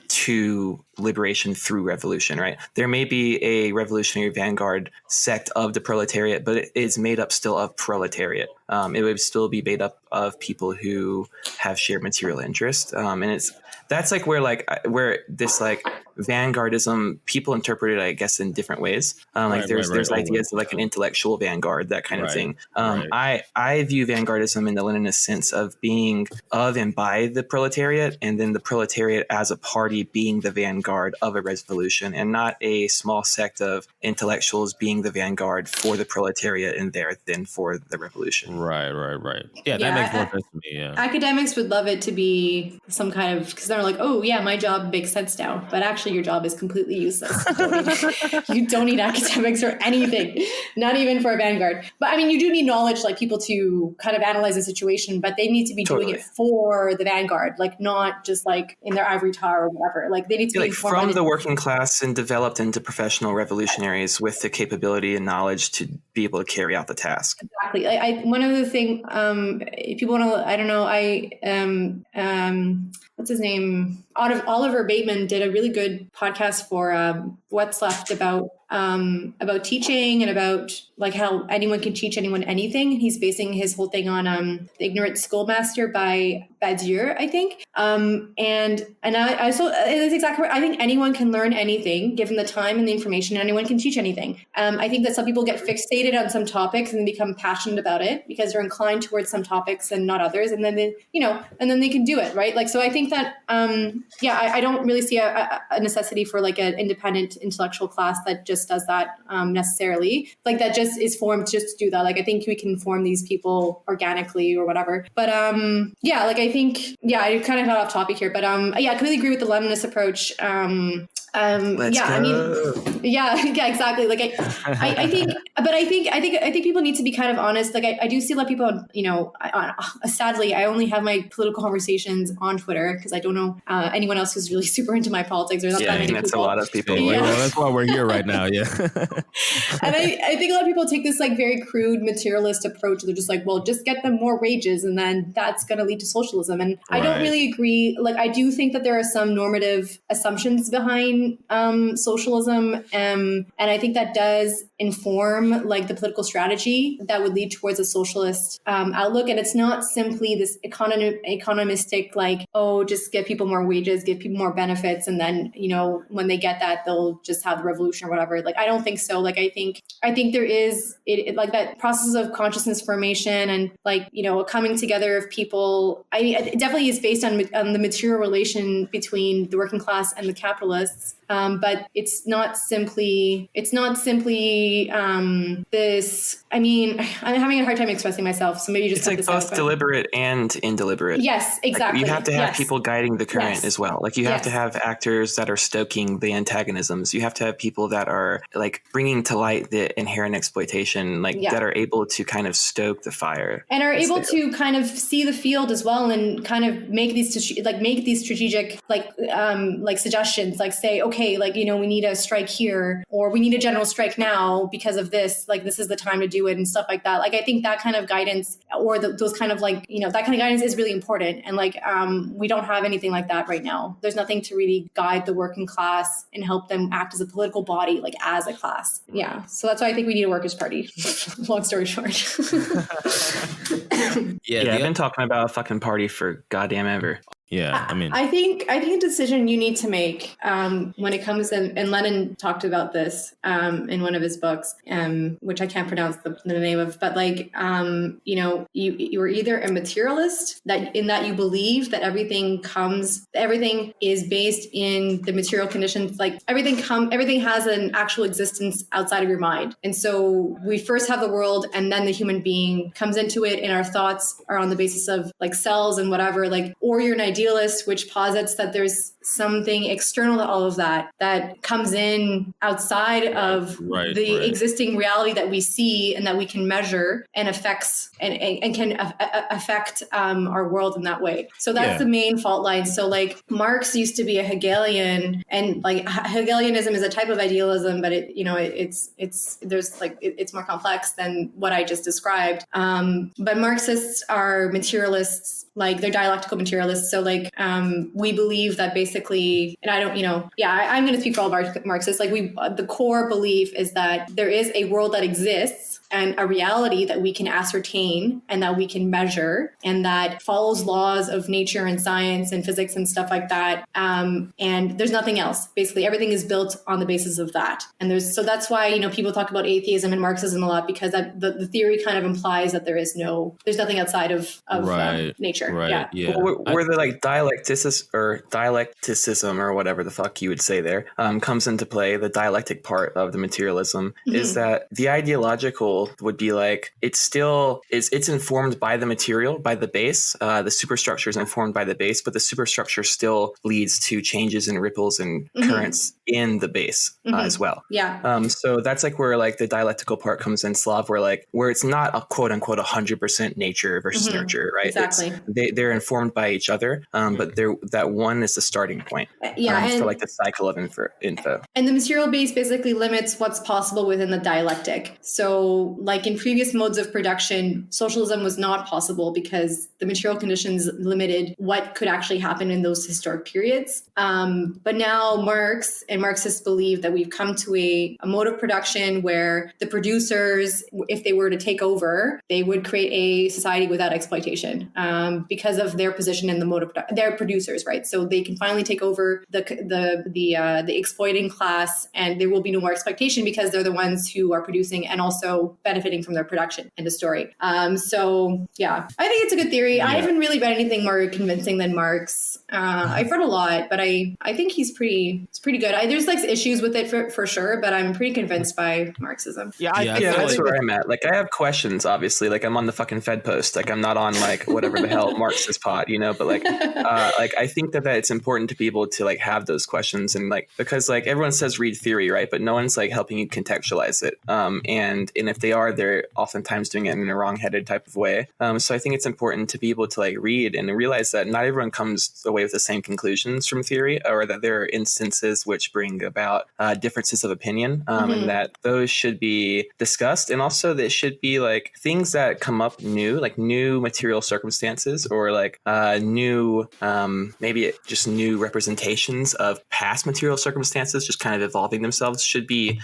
to liberation through revolution, right? There may be a revolutionary vanguard sect of the proletariat, but it is made up still of proletariat. It would still be made up of people who have shared material interest. And that's like where this like vanguardism, people interpret it, I guess, in different ways. Like there's ideas of like an intellectual vanguard, that kind of thing. I view vanguardism in the Leninist sense of being of and by the proletariat, and then the proletariat as a party being the vanguard of a revolution, and not a small sect of intellectuals being the vanguard for the proletariat and there then for the revolution. Right. Yeah, that makes more sense to me. Yeah. Academics would love it to be some kind of, because they're like, oh yeah, my job makes sense now, but actually your job is completely useless. You don't need academics or anything, not even for a vanguard. But I mean, you do need knowledge, like people to kind of analyze the situation, but they need to be doing it for the vanguard, like not just like in their ivory tower or whatever. Like they need to be like from the working class and developed into professional revolutionaries with the capability and knowledge to be able to carry out the task. Exactly. One other thing, if people want to, I don't know, what's his name? Oliver Bateman did a really good podcast for What's Left about teaching and about like how anyone can teach anyone anything. He's basing his whole thing on The Ignorant Schoolmaster by Badiou, I think. And I so that's exactly right. I think anyone can learn anything given the time and the information. Anyone can teach anything. I think that some people get fixated on some topics and become passionate about it because they're inclined towards some topics and not others, and then they can do it, right? Like, so I think that I don't really see a necessity for like an independent intellectual class that just does that necessarily, like that just is formed just to do that. Like I think we can form these people organically or whatever. But I think I kind of got off topic here, but I completely agree with the Leninist approach. Exactly. Like I think people need to be kind of honest. Like I do see a lot of people, sadly, I only have my political conversations on Twitter because I don't know anyone else who's really super into my politics. There's not that many that's people. A lot of people. Yeah. Well, that's why we're here right now. Yeah. And I think a lot of people take this like very crude materialist approach. They're just like, well, just get them more wages and then that's going to lead to socialism. And I don't really agree. Like I do think that there are some normative assumptions behind socialism, and I think that does inform like the political strategy that would lead towards a socialist outlook. And it's not simply this economistic like, oh, just give people more wages, give people more benefits, and then when they get that they'll just have the revolution or whatever. Like I don't think so. Like I think there is it like that process of consciousness formation and like a coming together of people. I mean, it definitely is based on the material relation between the working class and the capitalists. But it's not simply this. I mean, I'm having a hard time expressing myself, so maybe just it's like both deliberate and indeliberate. Yes, exactly. Like you have to have people guiding the current as well. Like you have to have actors that are stoking the antagonisms. You have to have people that are like bringing to light the inherent exploitation, like that are able to kind of stoke the fire and are able to kind of see the field as well and kind of make these strategic like suggestions, like say, okay, like, we need a strike here, or we need a general strike now because of this, like, this is the time to do it and stuff like that. Like, I think that kind of guidance or those kind of like, that kind of guidance is really important. And like, we don't have anything like that right now. There's nothing to really guide the working class and help them act as a political body, like as a class. Yeah. So that's why I think we need a workers' party. Long story short. I've been talking about a fucking party for goddamn ever. Yeah, I mean, I think a decision you need to make when it comes in, and Lenin talked about this in one of his books, which I can't pronounce the name of, but like, you are either a materialist that you believe that everything is based in the material conditions, like everything has an actual existence outside of your mind, and so we first have the world, and then the human being comes into it, and our thoughts are on the basis of like cells and whatever, like, or you're an idealist, which posits that there's something external to all of that comes in outside of the existing reality that we see and that we can measure and affects and can affect our world in that way. So that's the main fault line. So like Marx used to be a Hegelian, and like Hegelianism is a type of idealism, but it's more complex than what I just described. But Marxists are materialists, like they're dialectical materialists. So like we believe that basically, and I don't, I'm going to speak for all of Marxists. Like the core belief is that there is a world that exists, and a reality that we can ascertain and that we can measure and that follows laws of nature and science and physics and stuff like that. And there's nothing else. Basically, everything is built on the basis of that. And so that's why, you know, people talk about atheism and Marxism a lot, because the theory kind of implies that there's nothing outside of nature. Right. Yeah. Where the like dialecticism or whatever the fuck you would say there comes into play, the dialectic part of the materialism is that the ideological would be like it's informed by the material, by the base. The superstructure is informed by the base, but the superstructure still leads to changes and ripples and currents in the base as well. Yeah. So that's like where like the dialectical part comes in Slav, where it's not a quote unquote 100% nature versus nurture, right? Exactly. They're informed by each other, but that one is the starting point. For like the cycle of info. And the material base basically limits what's possible within the dialectic. So like in previous modes of production, socialism was not possible because the material conditions limited what could actually happen in those historic periods. But now Marx and Marxists believe that we've come to a mode of production where the producers, if they were to take over, they would create a society without exploitation because of their position in the mode of they're producers, right? So they can finally take over the exploiting class, and there will be no more exploitation because they're the ones who are producing and also benefiting from their production. End of story. So yeah, I think it's a good theory. Yeah. I haven't really read anything more convincing than Marx. I've read a lot, but I think it's pretty good. There's like issues with it for sure, but I'm pretty convinced by Marxism. Yeah, that's where I'm at. Like I have questions, obviously. Like I'm on the fucking Fed Post. Like I'm not on like whatever the hell Marxist pod, you know. But like I think that it's important to be able to like have those questions, and like because like everyone says read theory, right? But no one's like helping you contextualize it. And if they are, they're oftentimes doing it in a wrong-headed type of way. So I think it's important to be able to like read and realize that not everyone comes away with the same conclusions from theory, or that there are instances which bring about differences of opinion, and that those should be discussed, and also that should be like things that come up new, like new material circumstances, or like new maybe just new representations of past material circumstances just kind of evolving themselves, should be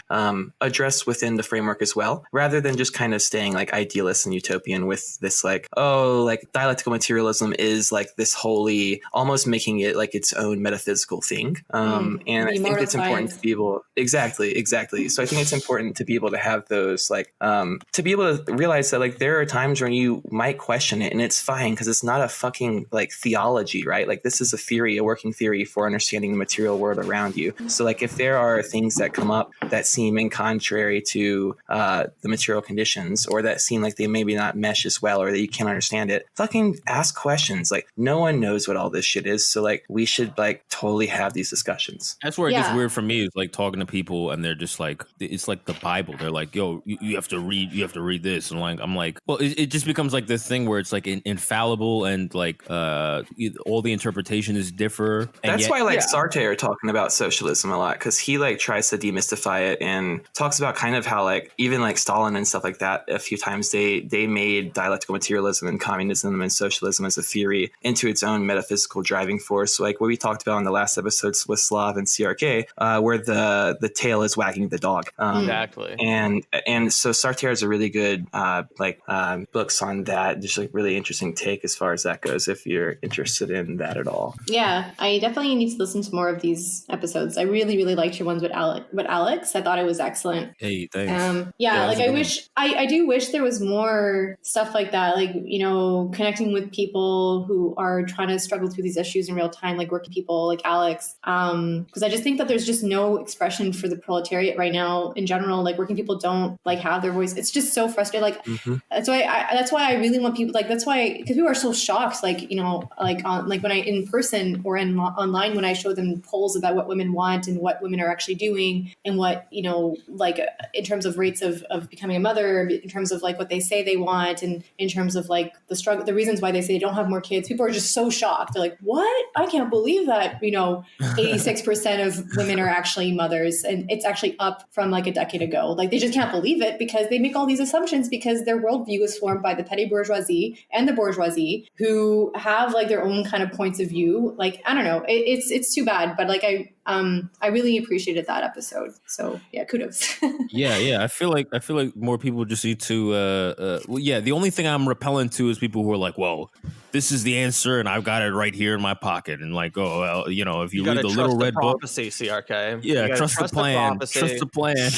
addressed within the framework as well, rather than just kind of staying like idealist and utopian with this like, oh, like dialectical materialism is like this holy, almost making it like its own metaphysical thing. And I think it's important to be able exactly. So I think it's important to be able to have those like to be able to realize that like there are times when you might question it, and it's fine because it's not a fucking like theology, right? Like this is a theory, a working theory for understanding the material world around you. So like if there are things that come up that seem in contrary to the material conditions, or that seem like they maybe not mesh as well, or that you can't understand it, fucking ask questions. Like no one knows what all this shit is, so like we should like totally have these discussions. That's where it gets weird for me, is like talking to people and they're just like, it's like the Bible. They're like, yo, you have to read this, and like I'm like, well, it just becomes like this thing where it's like infallible, and like all the interpretations differ. That's why like Sartre are talking about socialism a lot, because he like tries to demystify it and talks about kind of how like even like Stalin and stuff like that a few times they made dialectical materialism and communism and socialism as a theory into its own metaphysical driving force, like what we talked about in the last episodes with Slav and CRK, where the tail is wagging the dog. Exactly. And so Sartre has a really good books on that, just like really interesting take as far as that goes, if you're interested in that at all. Yeah, I definitely need to listen to more of these episodes. I really, really liked your ones with Alex. I thought it was excellent. Hey, thanks. I do wish there was more stuff like that, like, you know, connecting with people who are trying to struggle through these issues in real time, like working people like Alex. Because I just think that there's just no expression for the proletariat right now in general. Like working people don't like have their voice. It's just so frustrating. Like that's why I really want people, like, that's why, because people are so shocked, like, you know, like on like when I in person or online, when I show them polls about what women want and what women are actually doing, and what, you know, like in terms of rates of becoming a mother, in terms of like what they say they want, and in terms of like the struggle, the reasons why they say they don't have more kids, people are just so shocked. They're like, what? I can't believe that, you know, 86% of women are actually mothers, and it's actually up from like a decade ago. Like they just can't believe it because they make all these assumptions, because their worldview is formed by the petty bourgeoisie and the bourgeoisie, who have like their own kind of points of view. Like, I don't know, it's too bad, but like I really appreciated that episode. So yeah, kudos. Yeah. I feel like more people just need to. The only thing I'm repellent to is people who are like, well, this is the answer, and I've got it right here in my pocket, and like, oh, well, if you read the Little Red Book, CRK. Yeah, trust the plan. Trust the plan.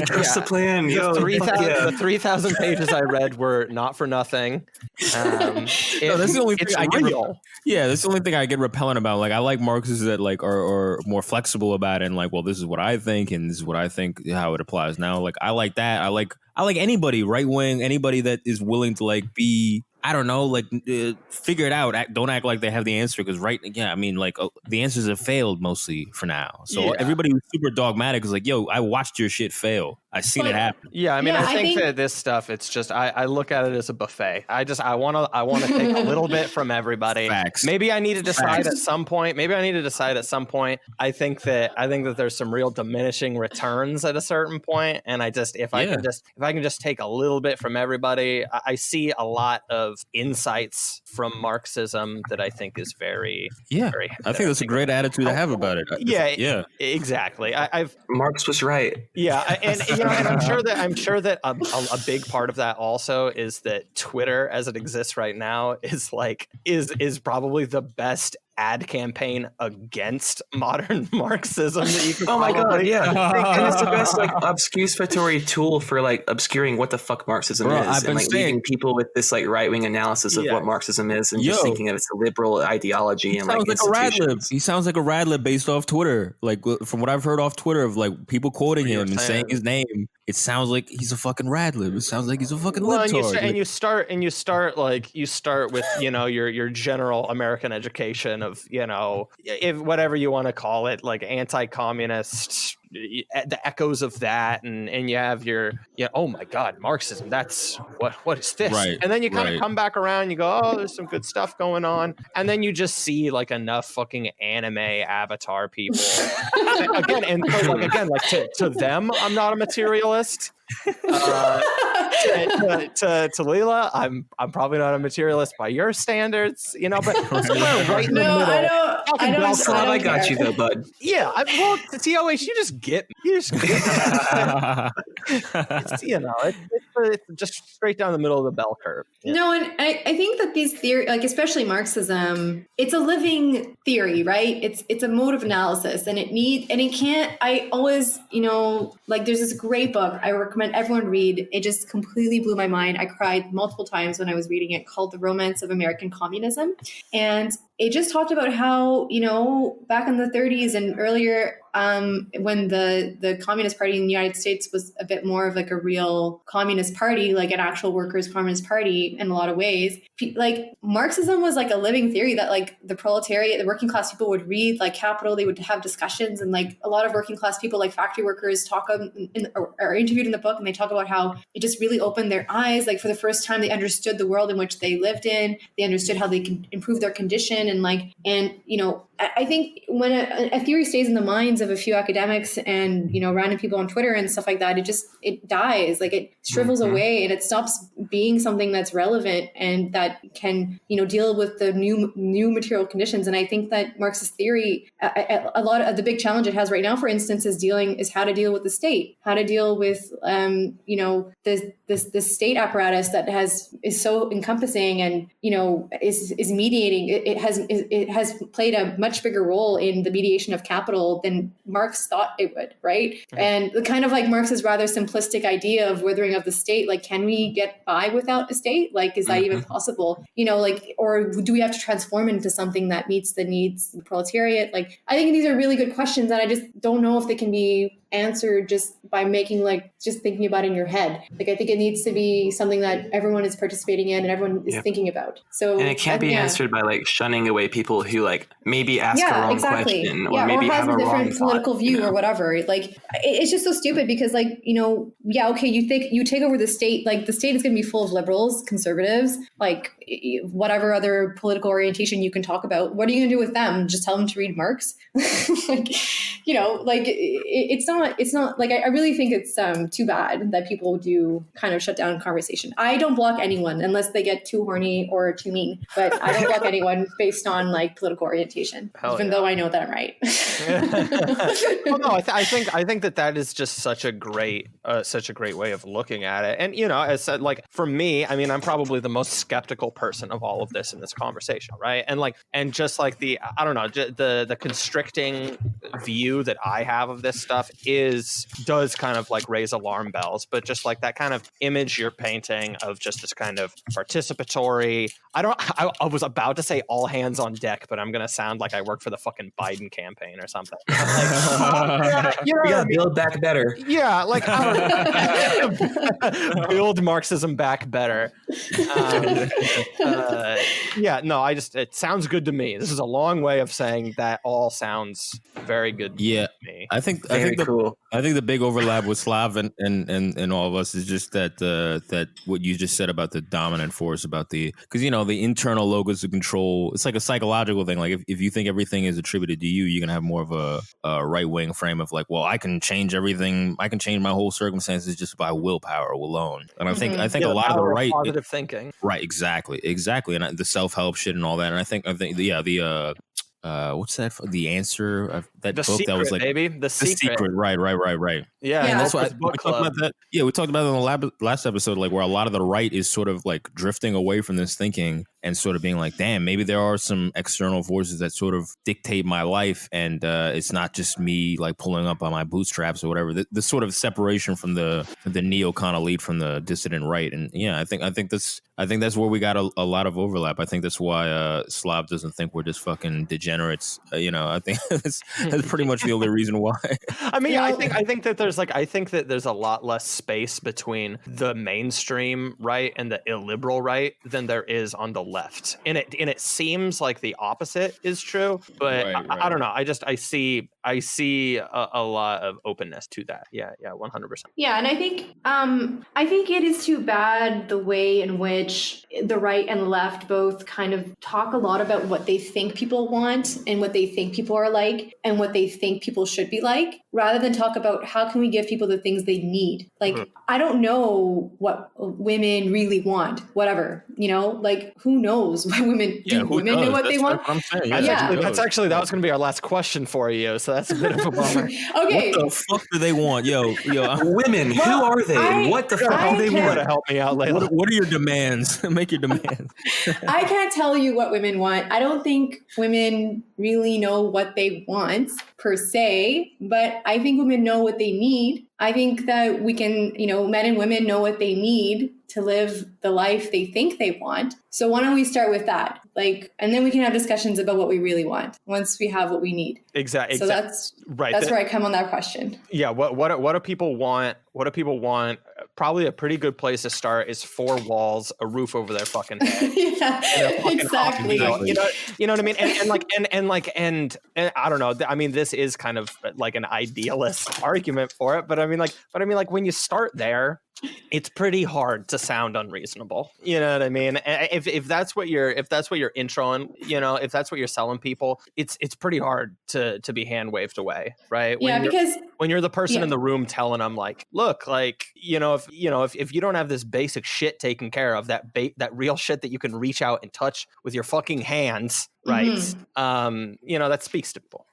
Trust the plan. Yo, the 3,000 pages I read were not for nothing. That's the only thing I get. That's the only thing I get repellent about. Like, I like Marxists that like are more flexible about it, and like, well, this is what I think, and this is what I think how it applies now. Like, I like that. I like anybody right wing, anybody that is willing to like be. I don't know, like figure it out. Don't act like they have the answer because the answers have failed mostly for now. So everybody who's super dogmatic is like, yo, I watched your shit fail. I seen it happen. Yeah, I think that this stuff, it's just I look at it as a buffet. I want to take a little bit from everybody. Facts. Maybe I need to decide at some point. I think that there's some real diminishing returns at a certain point, and I can just take a little bit from everybody. I see a lot of insights from Marxism that I think is very very. I think that's a great attitude to have about it. Exactly. Marx was right. And I'm sure that a big part of that also is that Twitter, as it exists right now, is probably the best ad campaign against modern Marxism that you can. Oh my god, yeah, and it's the best like obfuscatory tool for like obscuring what the fuck Marxism is, and like leaving people with this like right wing analysis of what Marxism is, and just thinking that it's a liberal ideology and like institutions. He sounds like a radlib based off Twitter. Like from what I've heard off Twitter of like people quoting him and saying his name, it sounds like he's a fucking radlib. It sounds like he's a fucking libtard. And you start with your general American education of if whatever you want to call it, like anti-communist, the echoes of that, and you have your oh my god, Marxism, that's what is this, right, and then you kind of come back around, you go, oh, there's some good stuff going on, and then you just see like enough fucking anime avatar people again to them I'm not a materialist. To Leela, I'm probably not a materialist by your standards, but somewhere right in the middle. I got you though, bud. Yeah, to TOH, you just get me. It's just straight down the middle of the bell curve. No, and I think that these theories, like especially Marxism, it's a living theory, right? It's a mode of analysis, and it can't. I always, like there's this great book I recommend everyone read. It just completely blew my mind. I cried multiple times when I was reading it, called The Romance of American Communism. And it just talked about how, back in the 30s and earlier, when the Communist Party in the United States was a bit more of like a real communist party, like an actual workers' communist party in a lot of ways, like Marxism was like a living theory that like the proletariat, the working class people would read like Capital, they would have discussions, and like a lot of working class people like factory workers are interviewed in the book, and they talk about how it just really opened their eyes. Like for the first time, they understood the world in which they lived in. They understood how they can improve their condition, and I think when a theory stays in the minds of a few academics and, random people on Twitter and stuff like that, it dies, like it shrivels away, and it stops being something that's relevant and that can, deal with the new material conditions. And I think that Marxist theory, a lot of the big challenge it has right now, for instance, is how to deal with the state, how to deal with, the state apparatus that is so encompassing and, is mediating. It has played a much bigger role in the mediation of capital than Marx thought it would, right? And the kind of like Marx's rather simplistic idea of withering of the state, like, can we get by without a state? Like, is that even possible? Or do we have to transform into something that meets the needs of the proletariat? Like, I think these are really good questions, and I just don't know if they can be answered just by just thinking about it in your head. Like, I think it needs to be something that everyone is participating in and everyone is thinking about. So, and it can't be answered by like shunning away people who like maybe ask a wrong question or maybe has have a different wrong political thought, view or whatever. Like, it's just so stupid because you think you take over the state, like the state is going to be full of liberals, conservatives, like whatever other political orientation you can talk about. What are you going to do with them? Just tell them to read Marx? It's not like, I really really think it's too bad that people do kind of shut down conversation. I don't block anyone unless they get too horny or too mean, but I don't block anyone based on like political orientation, even though I know that I'm right. Well, no, I think that is just such a great way of looking at it. And, you know, as said, like for me, I mean, I'm probably the most skeptical person of all of this in this conversation, right? And just like I don't know, the constricting view that I have of this stuff does kind of like raise alarm bells. But just like that kind of image you're painting of just this kind of participatory, I was about to say all hands on deck, but I'm gonna sound like I work for the fucking Biden campaign or something. Like, we gotta build back better. Yeah, like build Marxism back better. Yeah, no, it sounds good to me. This is a long way of saying that all sounds very good to me. I think the big overlap with Slav and all of us is just that what you just said about the dominant force, about because you know the internal locus of control. It's like a psychological thing. Like if you think everything is attributed to you, you're gonna have more of a right wing frame of like, well, I can change everything. I can change my whole circumstances just by willpower alone. And I think a lot of the right positive thinking. Right, exactly, and the self help shit and all that. And I think what's that? The Answer, that book Secret, that was like baby. The Secret. Right. Yeah, that's why we talked about that. Yeah, we talked about it in the last episode, like where a lot of the right is sort of like drifting away from this thinking and sort of being like, damn, maybe there are some external forces that sort of dictate my life, and it's not just me like pulling up on my bootstraps or whatever. The sort of separation from the neocon elite from the dissident right, and yeah, I think that's where we got a lot of overlap. I think that's why Slav doesn't think we're just fucking degenerates. I think that's pretty much the only reason why. I mean, I think that there's a lot less space between the mainstream right and the illiberal right than there is on the left, and it seems like the opposite is true, but right. I don't know. I see a lot of openness to that. Yeah, 100%. Yeah, and I think it is too bad the way in which the right and the left both kind of talk a lot about what they think people want and what they think people are like and what they think people should be like, rather than talk about how can we give people the things they need. Like, I don't know what women really want, whatever, like who knows what women do? Women know what they want. That's what I'm saying. That was going to be our last question for you. So that's a bit of a bummer. Okay. What the fuck do they want? Yo. Women, who are they? What the fuck do they want? To help me out, Layla. What are your demands? Make your demands. I can't tell you what women want. I don't think women really know what they want per se, but I think women know what they need. I think that we can, men and women know what they need to live the life they think they want. So why don't we start with that? And then we can have discussions about what we really want once we have what we need. Exactly. So that's right. That's where I come on that question. Yeah. What do people want? What do people want? Probably a pretty good place to start is 4 walls, a roof over their fucking head. Yeah, exactly. You know what I mean? And I don't know. I mean, this is kind of like an idealist argument for it, but I mean, when you start there, it's pretty hard to sound unreasonable. You know what I mean? If that's what you're introing, if that's what you're selling people, it's pretty hard to be hand waved away, right? When you're the person in the room telling them like, look, like, if you don't have this basic shit taken care of, that real shit that you can reach out and touch with your fucking hands, right? Mm-hmm. That speaks to people.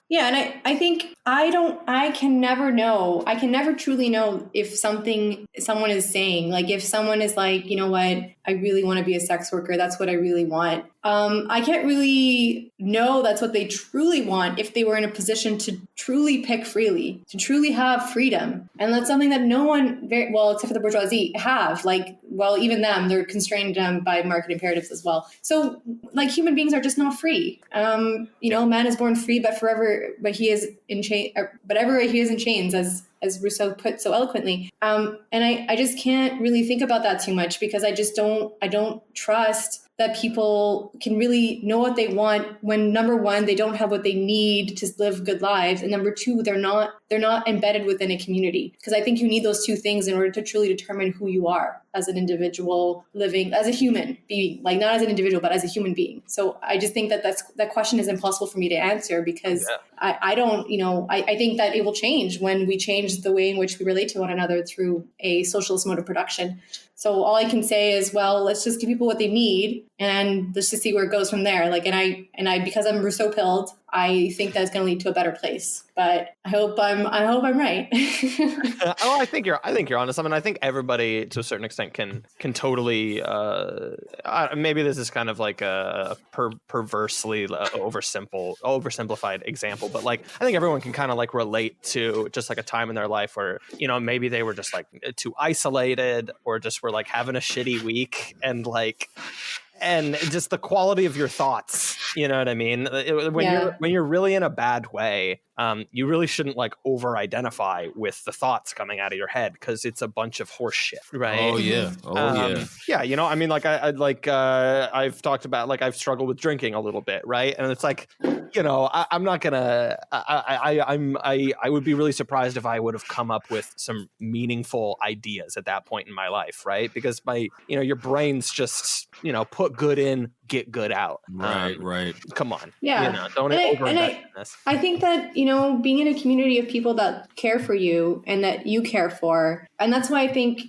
Yeah, and I think I can never truly know if someone is saying, like, if someone is like, you know what, I really want to be a sex worker, that's what I really want. I can't really know that's what they truly want if they were in a position to truly pick freely, to truly have freedom. And that's something that no one, except for the bourgeoisie, have. Even them, they're constrained by market imperatives as well. So, human beings are just not free. Man is born free, but he is in chains, but ever he is in chains, as Rousseau put so eloquently. And I just can't really think about that too much because I don't trust that people can really know what they want when, number one, they don't have what they need to live good lives, and number two, they're not embedded within a community. Because I think you need those two things in order to truly determine who you are as an individual living, as a human being, like not as an individual, but as a human being. So I just think that that question is impossible for me to answer, because I don't, I think that it will change when we change the way in which we relate to one another through a socialist mode of production. So all I can say is, well, let's just give people what they need, and let's just see where it goes from there. Like, and I, because I'm Rousseau pilled, I think that's going to lead to a better place. But I hope I'm right. I think you're onto something. I think everybody, to a certain extent, can totally. Maybe this is kind of like a perversely oversimplified example, but like I think everyone can kind of like relate to just like a time in their life where maybe they were just like too isolated, or just were like having a shitty week, and just the quality of your thoughts, you know what I mean? When you're really in a bad way, you really shouldn't like over identify with the thoughts coming out of your head, because it's a bunch of horse shit, right? Oh yeah. Yeah. I mean, like I've talked about, like I've struggled with drinking a little bit, right? And it's like, I'm not gonna. I would be really surprised if I would have come up with some meaningful ideas at that point in my life, right? Because your brain's just put good in, get good out. Right. Come on. Yeah. Don't overinvest in this. I think that, being in a community of people that care for you and that you care for. And that's why I think,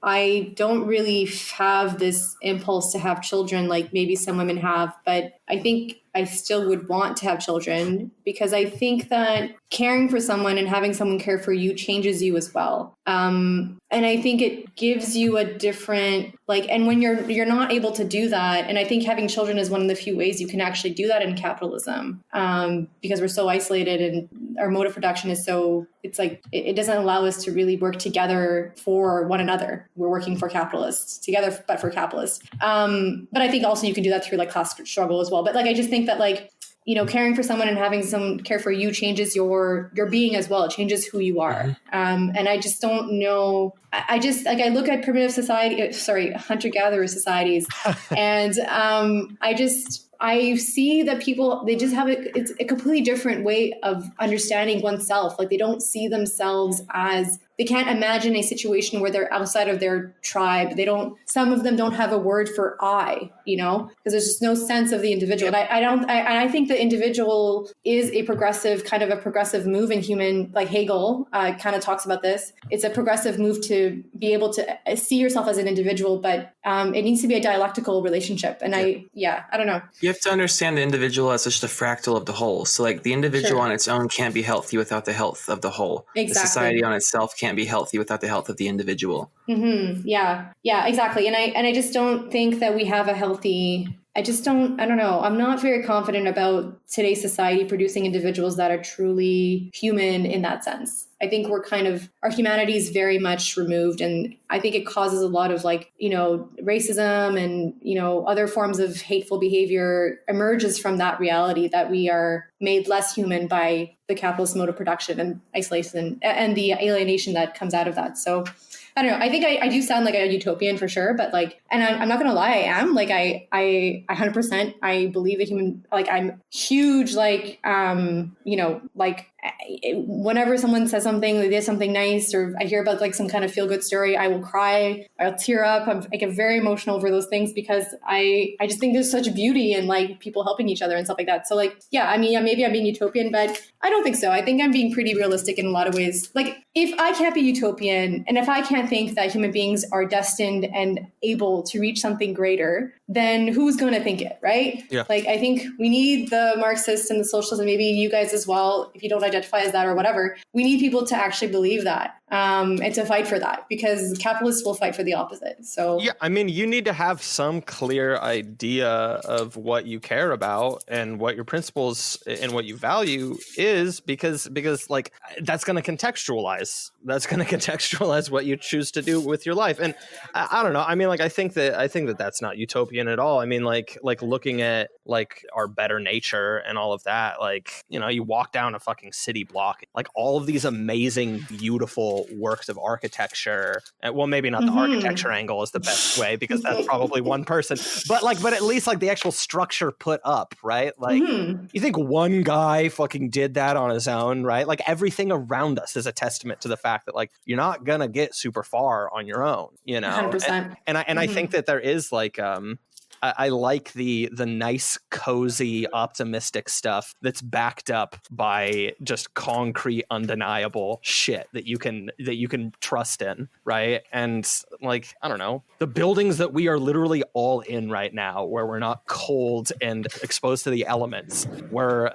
I don't really have this impulse to have children like maybe some women have, but I think I still would want to have children, because I think that caring for someone and having someone care for you changes you as well. And I think it gives you a different, and when you're not able to do that, and I think having children is one of the few ways you can actually do that in capitalism, because we're so isolated and our mode of production is so, it's like, it doesn't allow us to really work together for one another. We're working for capitalists together, but for capitalists. But I think also you can do that through like class struggle as well. But I just think that caring for someone and having someone care for you changes your being as well. It changes who you are. And I just don't know. I just I look at primitive hunter-gatherer societies, and I see that people, they just have it's a completely different way of understanding oneself. Like they don't see themselves as, they can't imagine a situation where they're outside of their tribe. Some of them don't have a word for I, because there's just no sense of the individual. And I think the individual is a progressive move in human, like Hegel kind of talks about this. It's a progressive move to be able to see yourself as an individual, but it needs to be a dialectical relationship. And I don't know. You have to understand the individual as just a fractal of the whole. So like the individual on its own can't be healthy without the health of the whole. Exactly. The society on itself can't be healthy without the health of the individual. Mm-hmm. Yeah, exactly. And I just don't think that we have a healthy, I don't know. I'm not very confident about today's society producing individuals that are truly human in that sense. I think our humanity is very much removed. And I think it causes a lot of racism and, other forms of hateful behavior emerges from that reality that we are made less human by the capitalist mode of production and isolation and the alienation that comes out of that. So I don't know. I think I do sound like a utopian for sure, but and I'm not going to lie, I am I 100%, I believe that I'm huge, whenever someone says something, they did something nice, or I hear about some kind of feel good story, I will cry, I'll tear up. I get very emotional over those things, because I just think there's such beauty in people helping each other and stuff like that. So maybe I'm being utopian, but I don't think so. I think I'm being pretty realistic in a lot of ways. If I can't be utopian, and if I can't think that human beings are destined and able to reach something greater, then who's going to think it, right? Yeah. I think we need the Marxists and the socialists, and maybe you guys as well, if you don't identify as that or whatever. We need people to actually believe that, and to fight for that, because capitalists will fight for the opposite. So yeah, you need to have some clear idea of what you care about and what your principles and what you value is, because that's going to contextualize. That's going to contextualize what you choose to do with your life. And I don't know. I think that that's not utopian at all. Looking at like our better nature and all of that. Like, you know, you walk down a fucking city block, like all of these amazing, beautiful works of architecture. Well, maybe not the architecture angle is the best way because that's probably one person, but at least like the actual structure put up, right? Like you think one guy fucking did that on his own, right? Like everything around us is a testament to the fact that like you're not gonna get super far on your own, you know. 100%. And I think that there is like I like the nice, cozy, optimistic stuff that's backed up by just concrete, undeniable shit that you can trust in, right? And like, I don't know, the buildings that we are literally all in right now, where we're not cold and exposed to the elements, where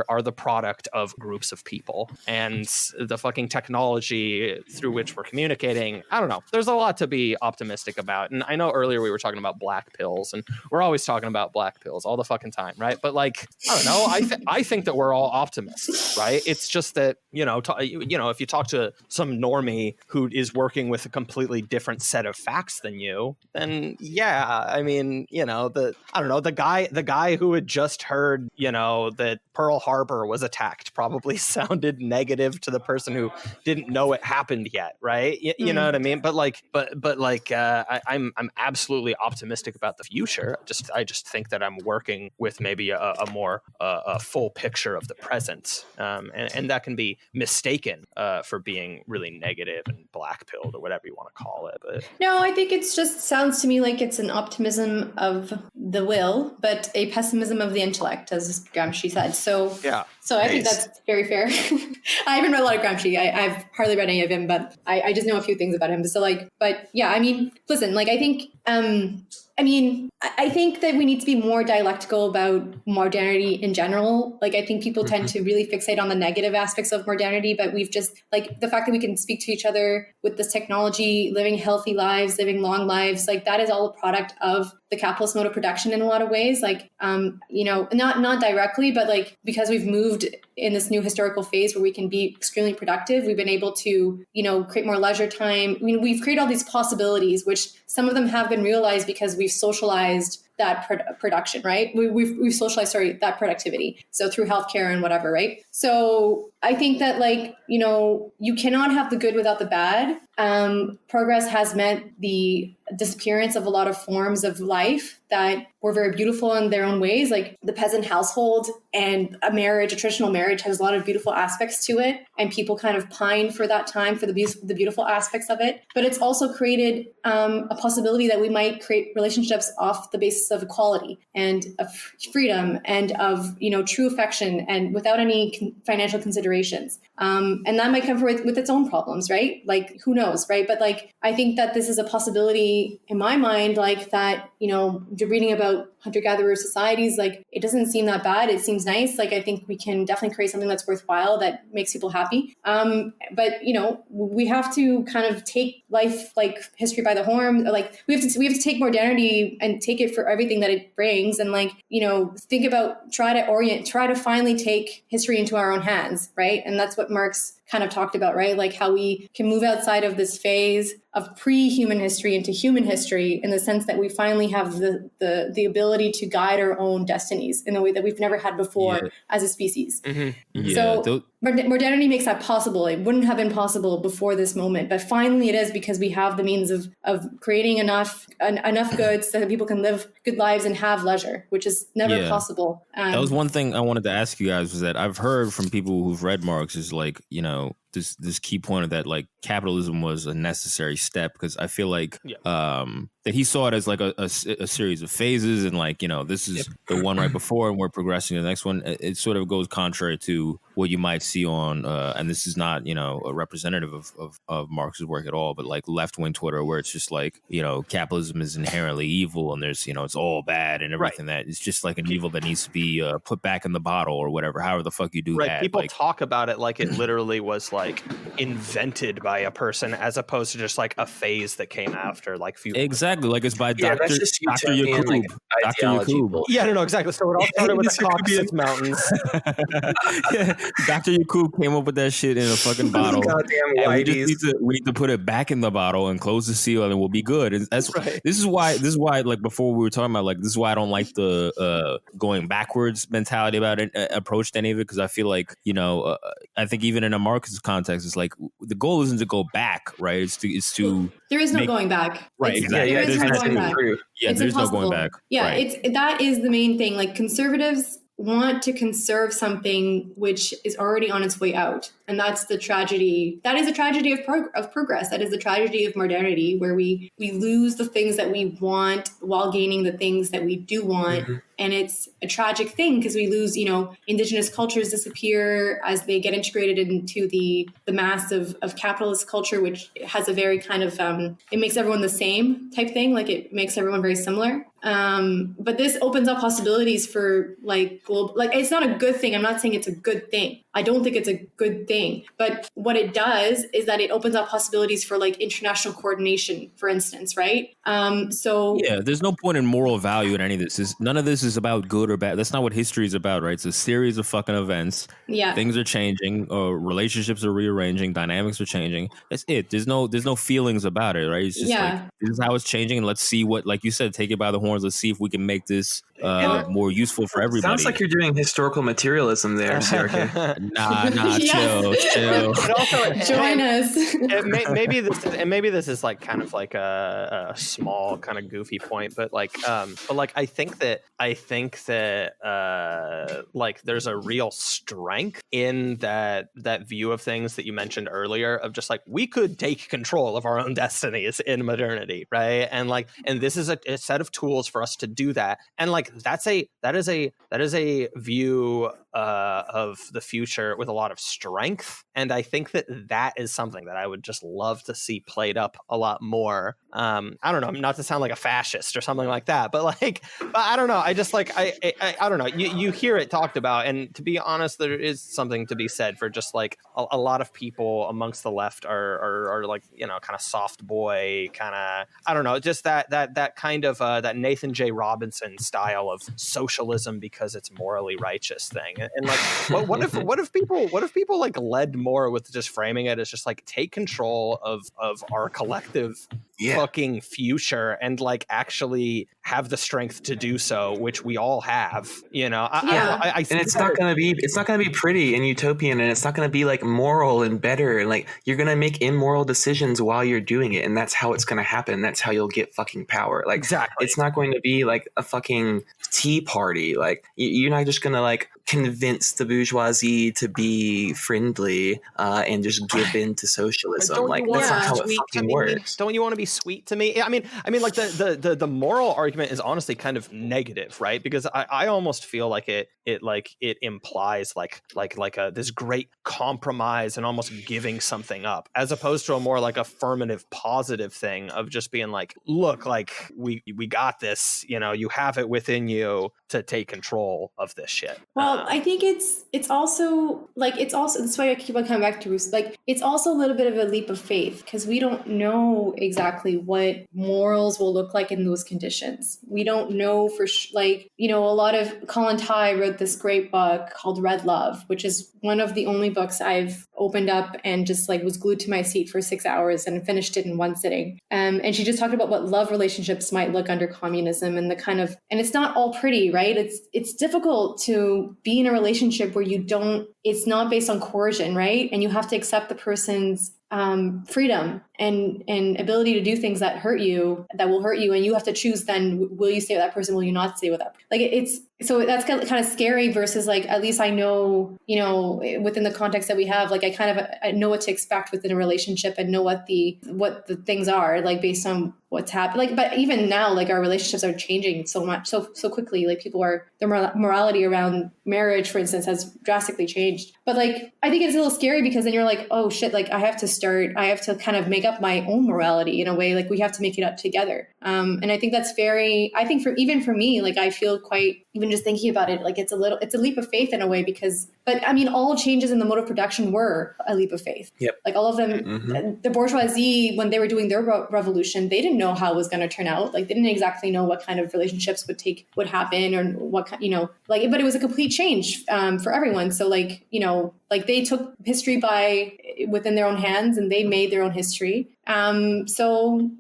are the product of groups of people, and the fucking technology through which we're communicating. I don't know. There's a lot to be optimistic about, and I know earlier we were talking about black pills. And we're always talking about black pills all the fucking time, right? But like, I don't know. I think that we're all optimists, right? It's just that, you know, if you talk to some normie who is working with a completely different set of facts than you, then yeah, I mean, you know, the guy who had just heard, you know, that Pearl Harbor was attacked probably sounded negative to the person who didn't know it happened yet, right? You know what I mean? But I'm absolutely optimistic about the future. I just think that I'm working with maybe a more full picture of the present, and that can be mistaken for being really negative and black-pilled or whatever you want to call it. But no, I think it's just sounds to me like it's an optimism of the will, but a pessimism of the intellect, as Gramsci said. So yeah. So I think that's very fair. I haven't read a lot of Gramsci. I've hardly read any of him, but I just know a few things about him. So like, but yeah, I mean, listen, like I think that we need to be more dialectical about modernity in general. Like I think people tend to really fixate on the negative aspects of modernity, but we've just like the fact that we can speak to each other with this technology, living healthy lives, living long lives, like that is all a product of the capitalist mode of production in a lot of ways. Like, you know, not directly, but like because we've moved in this new historical phase where we can be extremely productive, we've been able to, you know, create more leisure time. I mean, we've created all these possibilities, which some of them have been realized because we've socialized that production, right? We've socialized, that productivity. So through healthcare and whatever, right? So I think that like, you know, you cannot have the good without the bad. Progress has meant the disappearance of a lot of forms of life that were very beautiful in their own ways. Like the peasant household and a traditional marriage has a lot of beautiful aspects to it. And people kind of pine for that time, for the beautiful aspects of it. But it's also created a possibility that we might create relationships off the basis of equality and of freedom and of, you know, true affection and without any financial considerations. And that might come with its own problems, right? Like, who knows, right? But like, I think that this is a possibility in my mind, like that, you know, reading about hunter-gatherer societies, like it doesn't seem that bad. It seems nice. Like I think we can definitely create something that's worthwhile, that makes people happy. But you know, we have to kind of take life, like history by the horn. Like we have to take modernity and take it for everything that it brings, and like, you know, think about try to finally take history into our own hands, right? And that's what Marx kind of talked about, right? Like how we can move outside of this phase of pre-human history into human history, in the sense that we finally have the ability to guide our own destinies in a way that we've never had before as a species. So modernity makes that possible. It wouldn't have been possible before this moment, but finally it is, because we have the means of creating enough goods so that people can live good lives and have leisure, which is never possible. That was one thing I wanted to ask you guys, was that I've heard from people who've read Marx is like, you know, this key point of that, like capitalism was a necessary step, because I feel like that he saw it as like a series of phases, and like, you know, this is the one right before and we're progressing to the next one. It sort of goes contrary to what you might see on and this is not, you know, a representative of Marx's work at all, but like left-wing Twitter, where it's just like, you know, capitalism is inherently evil and there's, you know, it's all bad and everything, that it's just like an evil that needs to be put back in the bottle or whatever, however the fuck you do that. People like, talk about it like it literally was like invented by a person, as opposed to just like a phase that came after, like few. Exactly. exactly. Like it's by Dr. That's just Dr. utopian, Yakub. like, Dr. ideology Yakub. bullshit. Yeah, no, exactly. So it all started with the Caucasus Mountains. Dr. Yakub came up with that shit in a fucking bottle. Goddamn And whiteys. we need to put it back in the bottle and close the seal, and we'll be good. And that's Right. This is why. Like before we were talking about, like this is why I don't like the going backwards mentality about it, approach to any of it, because I feel like I think even in a Marxist context, it's like the goal isn't to go back, right? It's to there is no going back. Right, It's- exactly. There is There's no nothing going back. Yeah, It's there's impossible. no going back. Yeah, Right. that is the main thing. Like conservatives want to conserve something which is already on its way out, and that's the tragedy. That is a tragedy of progress. That is the tragedy of modernity, where we lose the things that we want while gaining the things that we do want. Mm-hmm. And it's a tragic thing because we lose, indigenous cultures disappear as they get integrated into the mass of capitalist culture, which has a very kind of, it makes everyone the same type thing. Like it makes everyone very similar. But this opens up possibilities for like global, like it's not a good thing. I'm not saying it's a good thing. I don't think it's a good thing. But what it does is that it opens up possibilities for like international coordination, for instance, right? So yeah, there's no point in moral value in any of this. None of this is about good or bad. That's not what history is about, right? It's a series of fucking events. Yeah. Things are changing, relationships are rearranging, dynamics are changing. That's it. There's no feelings about it, right? It's just like this is how it's changing, and let's see what, like you said, take it by the horns. Let's see if we can make this more useful for everybody. Sounds like you're doing historical materialism there, CRK. Nah, Yes. chill. But also, Join us. maybe this is like kind of like a small kind of goofy point, but I think that like there's a real strength in that view of things that you mentioned earlier of just like we could take control of our own destinies in modernity, right? And this is a set of tools for us to do that, and like that is a view of the future with a lot of strength, and I think that is something that I would just love to see played up a lot more. I don't know, not to sound like a fascist or something like that, but I don't know. I just like I don't know. You hear it talked about, and to be honest, there is something to be said for just like a lot of people amongst the left are like kind of soft boy kind of, I don't know, just that kind of that Nathan J. Robinson style of socialism because it's morally righteous thing. And like what if people like led more with just framing it as just like take control of our collective fucking future and like actually have the strength to do so, which we all have, and it's not gonna be pretty and utopian, and it's not gonna be like moral and better, and like you're gonna make immoral decisions while you're doing it, and that's how it's gonna happen. That's how you'll get fucking power. Like exactly. It's not going to be like a fucking tea party. Like you're not just gonna like convince the bourgeoisie to be friendly and just give in to socialism. Like that's not how it fucking works. Don't you want to be sweet to me? I mean, like the moral argument is honestly kind of negative, right? Because I almost feel like it implies like this great compromise and almost giving something up, as opposed to a more like affirmative positive thing of just being like, look, like we got this, you have it within you to take control of this shit. Well, I think it's also that's why I keep on coming back to Bruce. Like it's also a little bit of a leap of faith because we don't know exactly what morals will look like in those conditions. We don't know for a lot of Colin Tye wrote this great book called Red Love, which is one of the only books I've opened up and just like was glued to my seat for 6 hours and finished it in one sitting. And she just talked about what love relationships might look under communism and and it's not all pretty, right? It's difficult to be in a relationship where it's not based on coercion, right? And you have to accept the person's freedom and ability to do things that will hurt you, and you have to choose then, will you stay with that person, will you not stay with that? So that's kind of scary versus like, at least I know, within the context that we have, like I know what to expect within a relationship and know what the things are, like based on what's happened. Like, but even now, like our relationships are changing so much, so quickly. Like their morality around marriage, for instance, has drastically changed. But like, I think it's a little scary because then you're like, oh shit, like I have to kind of make up my own morality in a way. Like we have to make it up together. And I think that's even for me, like I feel quite, even just thinking about it, like it's a leap of faith in a way but I mean, all changes in the mode of production were a leap of faith. Yep. Like all of them, the bourgeoisie, when they were doing their revolution, they didn't know how it was going to turn out. Like they didn't exactly know what kind of relationships would happen or what kind, but it was a complete change for everyone. So like, like they took history within their own hands and they made their own history. So,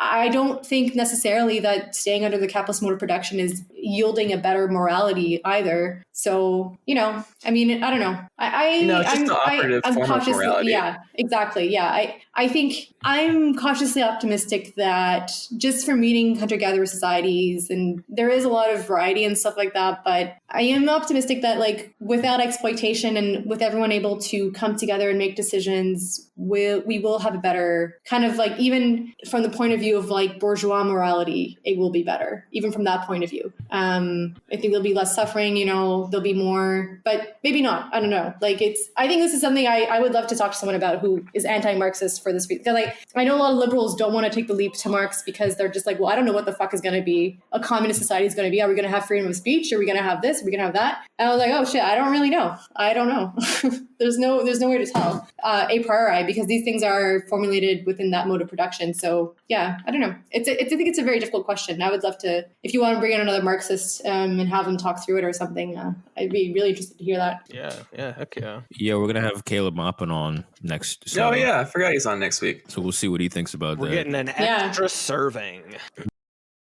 I don't think necessarily that staying under the capitalist mode of production is yielding a better morality either. So, I mean, I don't know. It's just the operative form of morality. Yeah, exactly. Yeah. I think I'm cautiously optimistic that just from meeting hunter-gatherer societies, and there is a lot of variety and stuff like that, but I am optimistic that like without exploitation and with everyone able to come together and make decisions, we will have a better kind of like, even from the point of view of like bourgeois morality, it will be better, even from that point of view. I think there'll be less suffering, there'll be more, but maybe not. I don't know. Like I think this is something I would love to talk to someone about who is anti-Marxist for this reason. Because like, I know a lot of liberals don't want to take the leap to Marx because they're just like, well, I don't know what the fuck is going to be a communist society is going to be. Are we going to have freedom of speech? Are we going to have this? Are we going to have that? And I was like, oh shit, I don't really know. I don't know. There's no way to tell a priori, because these things are formulated within that mode of production. So yeah, I don't know. I think it's a very difficult question. I would love to, if you want to bring in another Marxist and have them talk through it or something, I'd be really interested to hear that. Yeah, heck yeah. Yeah, we're gonna have Caleb Maupin on next. Oh yeah, I forgot he's on next week. So we'll see what he thinks about that. We're getting an extra serving.